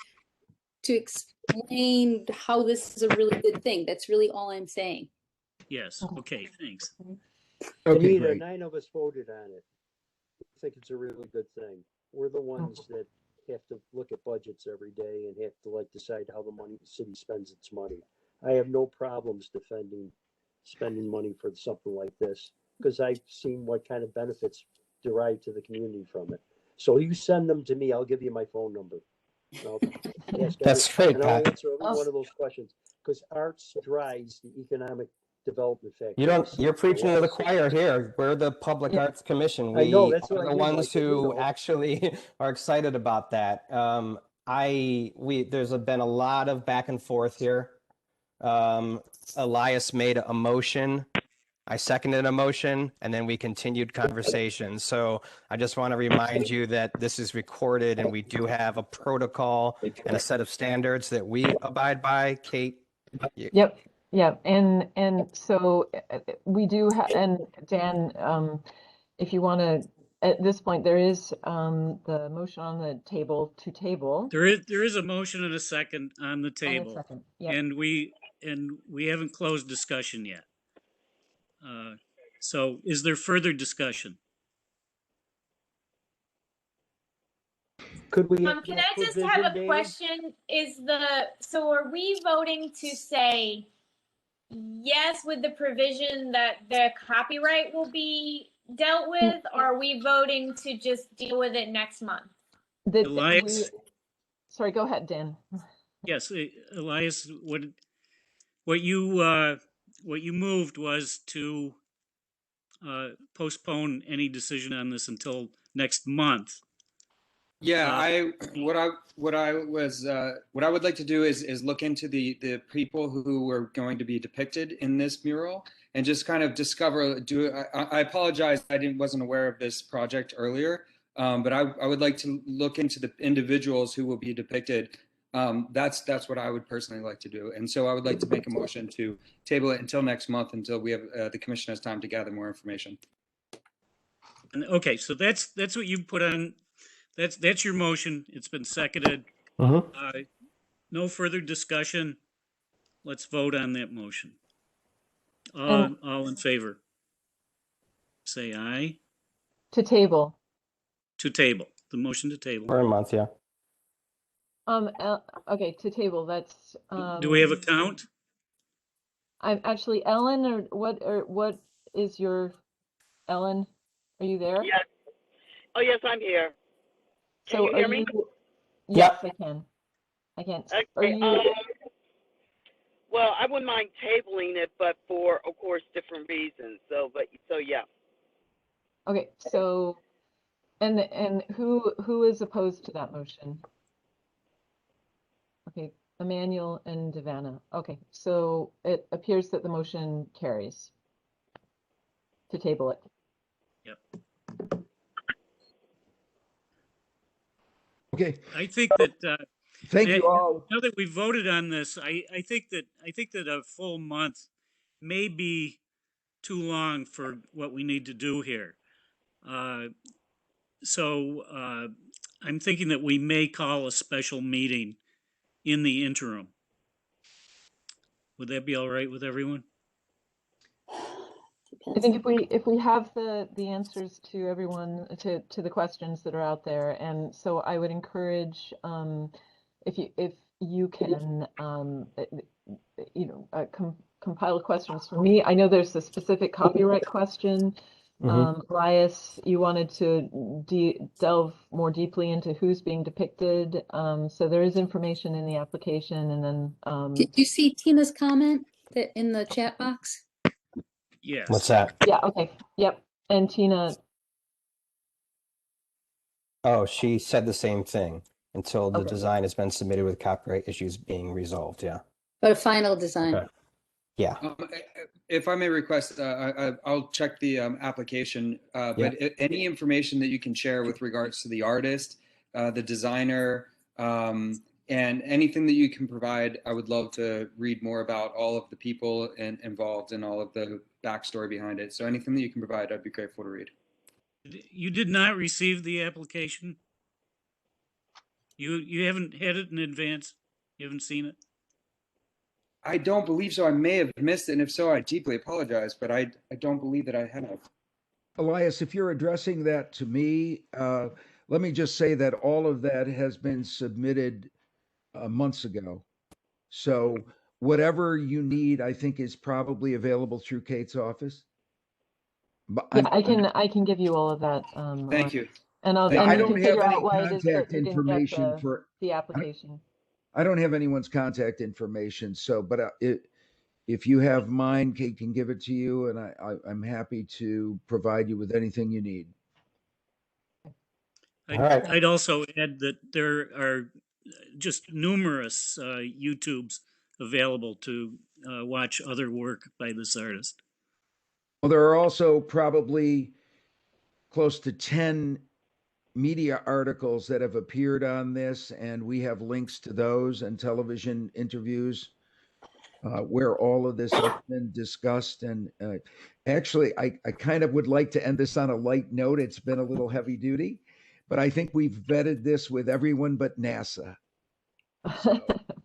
to explain how this is a really good thing. That's really all I'm saying. Yes. Okay. Thanks. Okay, Anita, great. 9 of us voted on it. I think it's a really good thing. We're the ones that have to look at budgets every day and have to like decide how the city spends its money. I have no problems defending spending money for something like this because I've seen what kind of benefits derive to the community from it. So you send them to me, I'll give you my phone number. I'll ask That's great, and I'll Pat. answer every one of those questions because arts drives the economic development factor. You're preaching to the choir here. We're the Public Arts Commission. I know, We that's what are I the mean, ones Michael, you who know. actually are excited about that. There's been a lot of back and forth here. Elias made a motion. I seconded a motion, and then we continued conversation. So I just want to remind you that this is recorded, and we do have a protocol and a set of standards that we abide by. Kate? Yep. Yeah, and so we do have, and Dan, if you want to, at this point, there is the motion on the table to table. There is a motion and a second on the table, second. Yep. and we haven't closed discussion yet. So is there further discussion? Could we Can I just have a Dan? question? So are we voting to say yes with the provision that the copyright will be dealt with, or are we voting to just deal with it next month? Elias? Sorry, go ahead, Dan. Yes, Elias, what you moved was to postpone any decision on this until next month. Yeah, what I would like to do is look into the people who were going to be depicted in this mural and just kind of discover. I apologize, wasn't aware of this project earlier, but I would like to look into the individuals who will be depicted. That's what I would personally like to do, and so I would like to make a motion to table it until next month until we have the commission has time to gather more information. Okay, so that's what you put on. That's your motion. It's been seconded. No further discussion. Let's vote on that motion. All in favor, say aye. To table. To table. The motion to table. For a month, yeah. Okay, to table. That's. Do we have a count? I'm actually Ellen, or what is your Ellen? Are you there? Yes. Oh, yes, I'm here. Can So you hear me? Yes, I can. I can. Okay. Are you? Well, I wouldn't mind tabling it, but for, of course, different reasons. So yeah. Okay. So, and who is opposed to that motion? Okay, Emmanuel and Devana. Okay, so it appears that the motion carries to table it. Yep. Okay. I think that. Thank you all. Now that we voted on this, I think that a full month may be too long for what we need to do here. So I'm thinking that we may call a special meeting in the interim. Would that be all right with everyone? I think if we have the answers to everyone to the questions that are out there, and so I would encourage if you can compile questions for me. I know there's a specific copyright question. Elias, you wanted to delve more deeply into who's being depicted. So there is information in the application, and then Did you see Tina's comment in the chat box? Yes. What's that? Yeah, okay. Yep. And Tina. Oh, she said the same thing until the design has been submitted with copyright issues being resolved. Yeah. But a final design. Okay. Yeah. If I may request, I'll check the application, but any information that you can share with regards to the artist, the designer, And anything that you can provide, I would love to read more about all of the people involved and all of the backstory behind it. So anything that you can provide, I'd be grateful to read. You did not receive the application? You haven't had it in advance? You haven't seen it? I don't believe so. I may have missed it, and if so, I deeply apologize, but I don't believe that I have. Elias, if you're addressing that to me, let me just say that all of that has been submitted months ago. So whatever you need, I think is probably available through Kate's office. But Yeah, I can give you all of that. Thank you. And I we don't can have figure any out why it is that contact you didn't get information for. the application. I don't have anyone's contact information. So, but if you have mine, Kate can give it to you, and I'm happy to provide you with anything you need. I'd also add that there are just numerous YouTubes available to watch other work by this artist. Well, there are also probably close to 10 media articles that have appeared on this, and we have links to those and television interviews where all of this has been discussed. And actually, I kind of would like to end this on a light note. It's been a little heavy duty, but I think we've vetted this with everyone but NASA.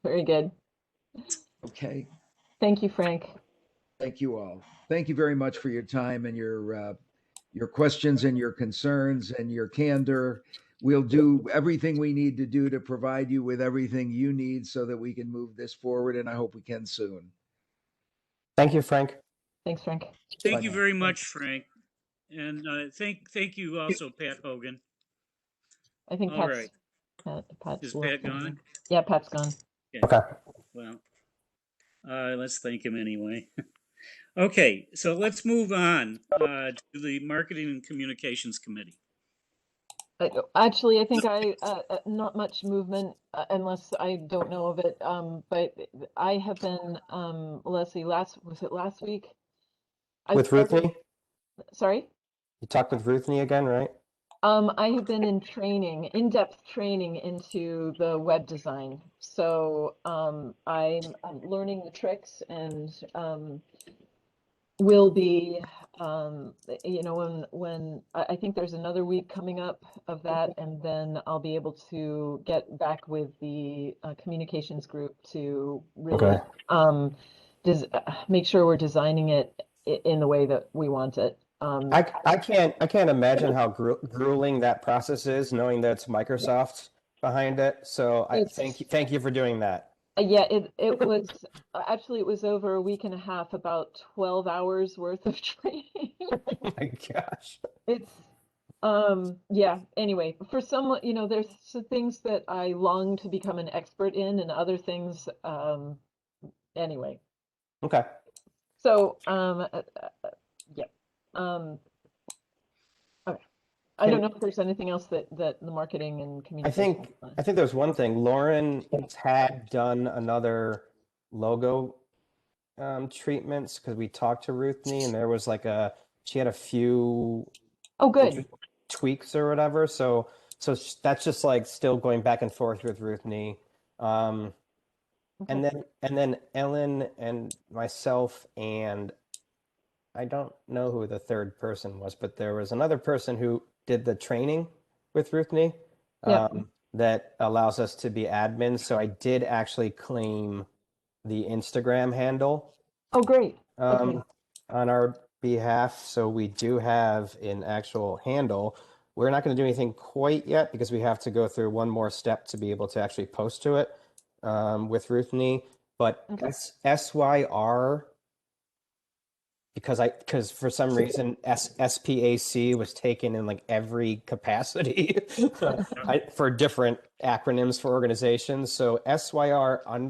Very good. Okay. Thank you, Frank. Thank you all. Thank you very much for your time and your questions and your concerns and your candor. We'll do everything we need to do to provide you with everything you need so that we can move this forward, and I hope we can soon. Thank you, Frank. Thank Frank. Thank you very much, Frank. And thank you also, Pat Hogan. I think All Pat's, right. Pat's Is Pat gone? Yeah, Pat's gone. Yeah. Okay. Well, let's thank him anyway. Okay, so let's move on to the Marketing and Communications Committee. Actually, I think not much movement unless I don't know of it. But I have been, Leslie, was it last week? With Ruthnie? Sorry? You talked with Ruthnie again, right? I have been in training, in-depth training into the web design. So I'm learning the tricks and will be, you know, when I think there's another week coming up of that, and then I'll be able to get back with the communications group to really make sure we're designing it in the way that we want it. I can't imagine how grueling that process is, knowing that it's Microsoft behind it. So thank you for doing that. Yeah, it was actually, it was over a week and a half, about 12 hours worth of training. Oh my gosh. It's yeah, anyway, for someone, you know, there's some things that I long to become an expert in and other things anyway. Okay. So yeah. Okay. I don't know if there's anything else that the marketing and communication. I think there's one thing. Lauren had done another logo treatments because we talked to Ruthnie and there was like she had a few good tweaks or whatever. So that's just like still going back and forth with Ruthnie. Okay. And then Ellen and myself, and I don't know who the third person was, but there was another person who did the training with Ruthnie that allows us to be admins. So I did actually claim the Instagram handle. Oh, great. On our behalf. So we do have an actual handle. We're not going to do anything quite yet because we have to go through one more step to be able to actually post to it with Ruthnie. But SYR, because for some reason SPAC was taken in like every capacity for different acronyms for organizations. So SYR_PAC.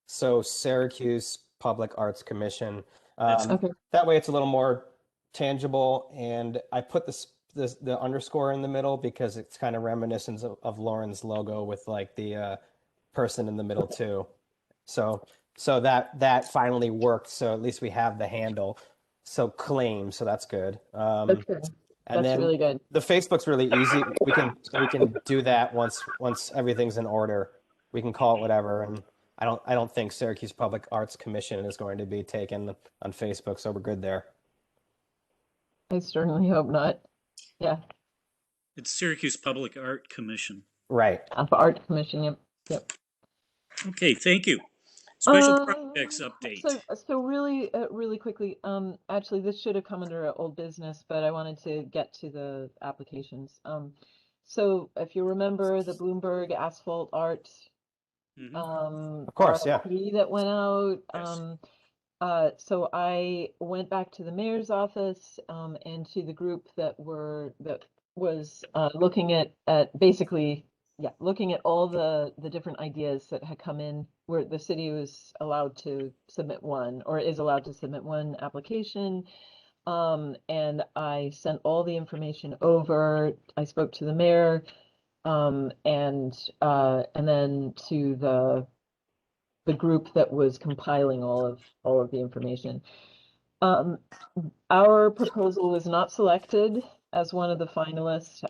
So Syracuse Public Arts Commission. That way it's a little more tangible. And I put the underscore in the middle because it's kind of reminiscent of Lauren's logo with like the person in the middle too. So that finally worked. So at least we have the handle. So claim. So that's good. That's good. And That's then really good. the Facebook's really easy. We can do that once everything's in order. We can call it whatever. And I don't think Syracuse Public Arts Commission is going to be taken on Facebook, so we're good there. I certainly hope not. Yeah. It's Syracuse Public Art Commission. Right. Art Commission. Yep. Yep. Okay, thank you. Special projects update. So really, really quickly, actually, this should have come under old business, but I wanted to get to the applications. So if you remember the Bloomberg asphalt art, Of course, yeah. RFP that went out, Yes. so I went back to the mayor's office, and to the group that was looking at basically, yeah, looking at all the different ideas that had come in, where the city was allowed to submit one, or is allowed to submit one application. And I sent all the information over. I spoke to the mayor, and then to the group that was compiling all of the information. Our proposal was not selected as one of the finalists,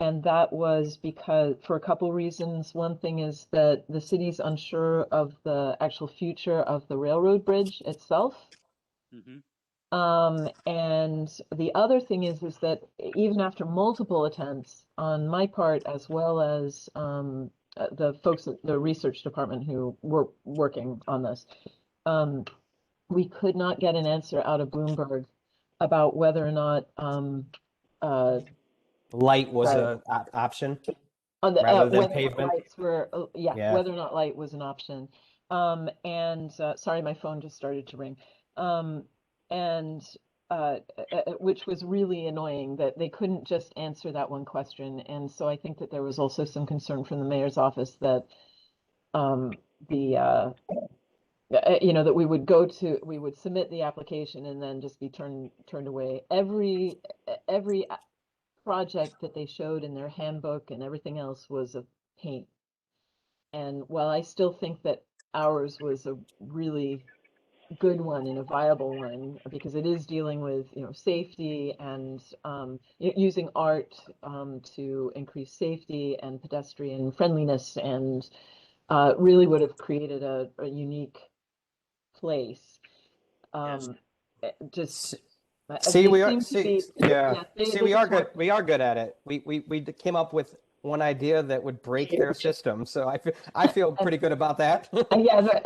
and that was because for a couple reasons. One thing is that the city's unsure of the actual future of the railroad bridge itself. And the other thing is that even after multiple attempts on my part, as well as the folks at the research department who were working on this, we could not get an answer out of Bloomberg about whether or not Light was an option rather than whether pavement. lights were, Yeah. whether or not light was an option. And sorry, my phone just started to ring. And which was really annoying that they couldn't just answer that one question. And so I think that there was also some concern from the mayor's office that that we would submit the application and then just be turned away. Every project that they showed in their handbook and everything else was a pain. And while I still think that ours was a really good one and a viable one, because it is dealing with safety and using art to increase safety and pedestrian friendliness, and really would have created a unique place. Just See, we are seem to be, yeah. they See, we are just good. want- We are good at it. We came up with one idea that would break their system. So I feel pretty good about that. Yeah, but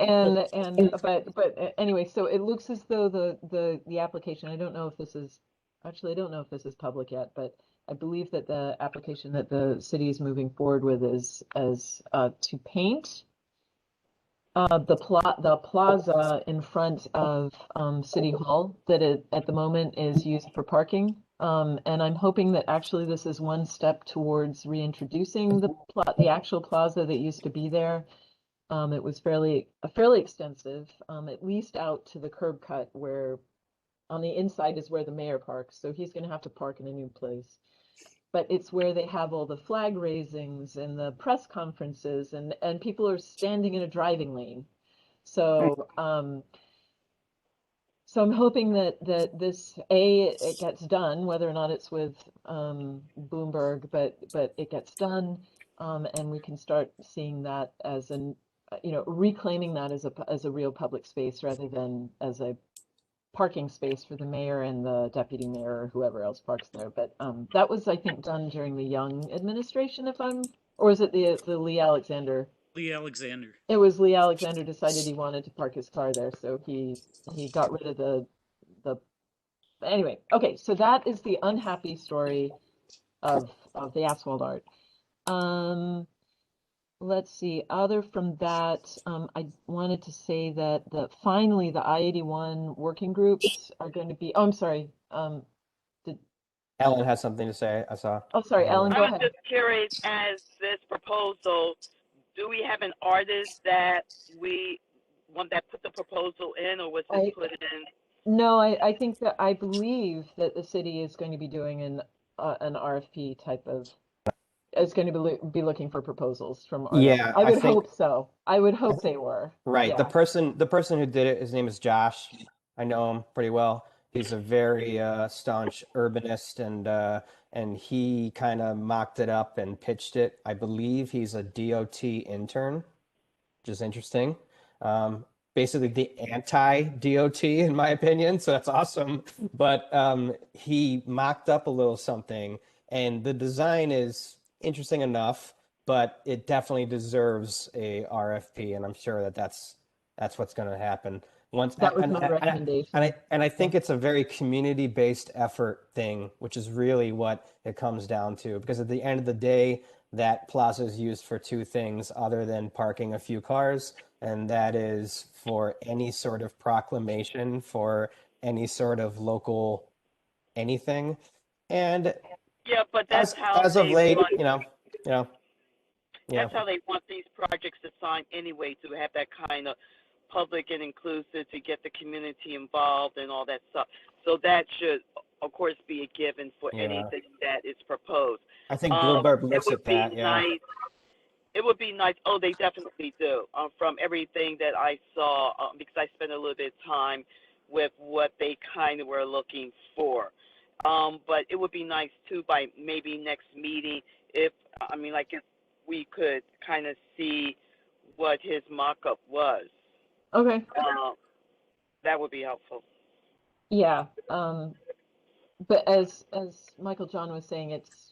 anyway, so it looks as though the application, I don't know if this is, actually, I don't know if this is public yet, but I believe that the application that the city is moving forward with is to paint the plaza in front of City Hall that at the moment is used for parking. And I'm hoping that actually this is one step towards reintroducing the actual plaza that used to be there. It was fairly extensive, at least out to the curb cut, where on the inside is where the mayor parks. So he's going to have to park in a new place. But it's where they have all the flag raisings and the press conferences, and people are standing in a driving lane. So so I'm hoping that this it gets done, whether or not it's with Bloomberg, but it gets done, and we can start seeing that as reclaiming that as a real public space rather than as a parking space for the mayor and the deputy mayor or whoever else parks there. But that was, I think, done during the Young administration, or is it the Lee Alexander? Lee Alexander. It was Lee Alexander decided he wanted to park his car there, so he got rid of the anyway. Okay, so that is the unhappy story of the asphalt art. Let's see, other from that, I wanted to say that finally the I-81 working groups are going to be, oh, I'm sorry. Ellen has something to say. I saw. Oh, sorry, Ellen, I go was ahead. just curious, as this proposal, do we have an artist that put the proposal in, or was this put in? No, I think that I believe that the city is going to be doing an RFP type of, is going to be looking for proposals from artists. Yeah, I would think, hope so. I would hope they were. Right. Yeah. The person who did it, his name is Josh. I know him pretty well. He's a very staunch urbanist, and he kind of mocked it up and pitched it. I believe he's a DOT intern, which is interesting. Basically the anti-DOT in my opinion, so that's awesome. But he mocked up a little something, and the design is interesting enough, but it definitely deserves a RFP, and I'm sure that that's what's going to happen. Once That was and, my and, recommendation. and I think it's a very community-based effort thing, which is really what it comes down to. Because at the end of the day, that plaza is used for two things other than parking a few cars, and that is for any sort of proclamation, for any sort of local anything. And Yeah, but that's how as of they late, want. you know, yeah. That's how they want these projects designed anyway, to have that kind of public and inclusive, to get the community involved and all that stuff. So that should, of course, be a given for Yeah. anything that is proposed. I think Bloomberg looks at that. Be Yeah. nice. It would be nice. Oh, they definitely do. From everything that I saw, because I spent a little bit of time with what they kind of were looking for. But it would be nice too, by maybe next meeting, if we could kind of see what his mock-up was. Okay. That would be helpful. Yeah. But as Michael John was saying, it's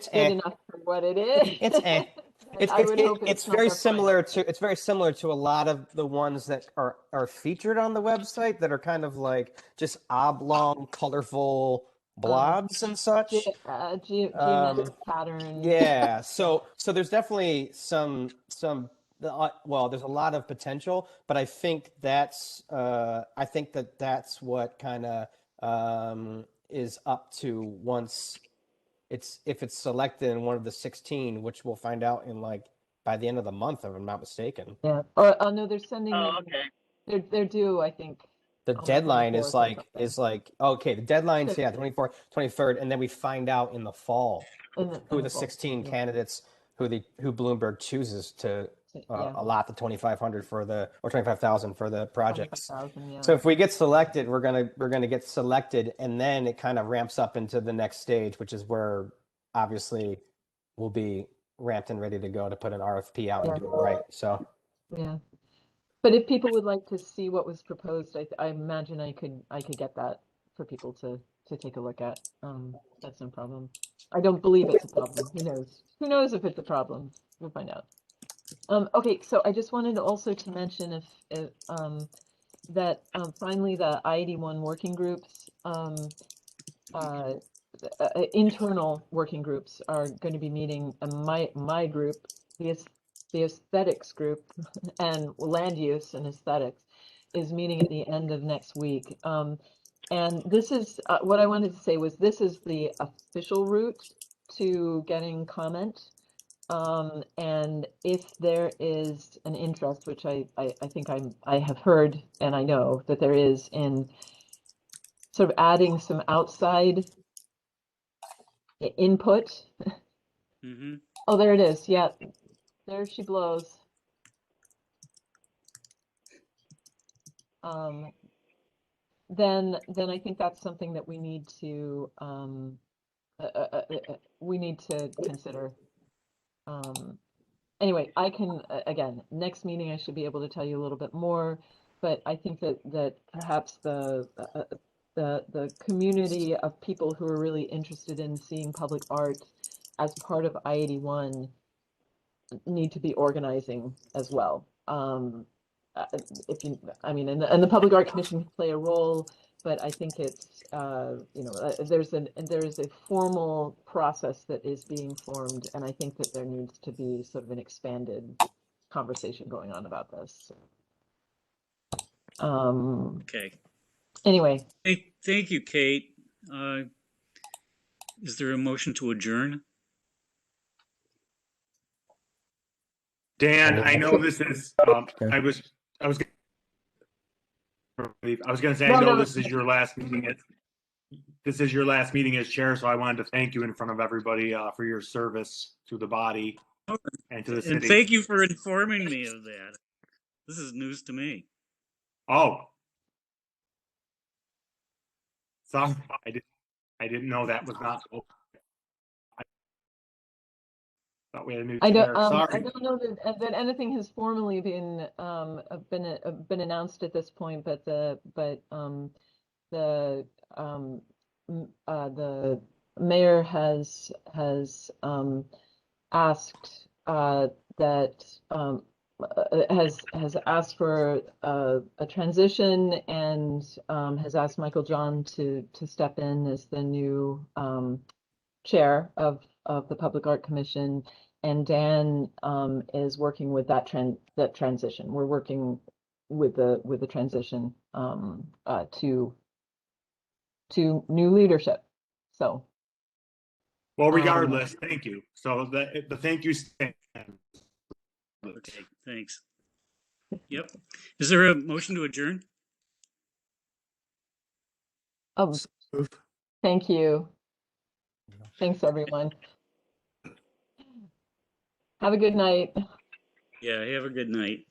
good enough for what it is. It's very similar to a lot of the ones that are featured on the website that are kind of like just oblong, colorful blobs and such. Geometric pattern. Yeah. So there's definitely some well, there's a lot of potential, but I think that's what kind of is up to once if it's selected in one of the 16, which we'll find out in by the end of the month, if I'm not mistaken. Yeah. Or no, they're sending. Oh, okay. They're due, I think. The deadline is okay. The deadline's 24th, 23rd, and then we find out in the fall who the 16 candidates who Bloomberg chooses to allot the 2,500 or 25,000 for the projects. Yeah. So if we get selected, we're gonna get selected, and then it kind of ramps up into the next stage, which is where obviously we'll be ramped and ready to go to put an RFP out and do it right. So yeah. But if people would like to see what was proposed, I imagine I could get that for people to take a look at. That's no problem. I don't believe it's a problem. Who knows? Who knows if it's a problem? We'll find out. Okay, so I just wanted also to mention that finally the I-81 working groups, internal working groups are going to be meeting. My group, the aesthetics group, and land use and aesthetics, is meeting at the end of next week. And this is what I wanted to say was this is the official route to getting comment. And if there is an interest, which I think I have heard and I know that there is, in sort of adding some outside input. Mm-hmm. Oh, there it is. Yeah, there she blows. Then I think that's something that we need to consider. Anyway, I can again, next meeting I should be able to tell you a little bit more, but I think that perhaps the community of people who are really interested in seeing public art as part of I-81 need to be organizing as well. And the Public Art Commission can play a role, but I think it's there's a formal process that is being formed, and I think that there needs to be sort of an expanded conversation going on about this. Okay. Anyway. Thank you, Kate. Is there a motion to adjourn? Dan, I know this is. I was going to say, I know this is your last meeting. This is your last meeting as chair, so I wanted to thank you in front of everybody for your service to the body and to the city. And thank you for informing me of that. This is news to me. Oh, Sorry, I didn't know that was not. I thought we had a new chair. I Sorry. don't know that anything has formally been announced at this point, but the mayor has asked that has asked for a transition and has asked Michael John to step in as the new chair of the Public Art Commission, and Dan is working with that transition. We're working with the transition to new leadership. So. Well, regardless, thank you. So the thank you stand. Okay, thanks. Yep. Is there a motion to adjourn? Thank you. Thanks, everyone. Have a good night. Yeah, have a good night.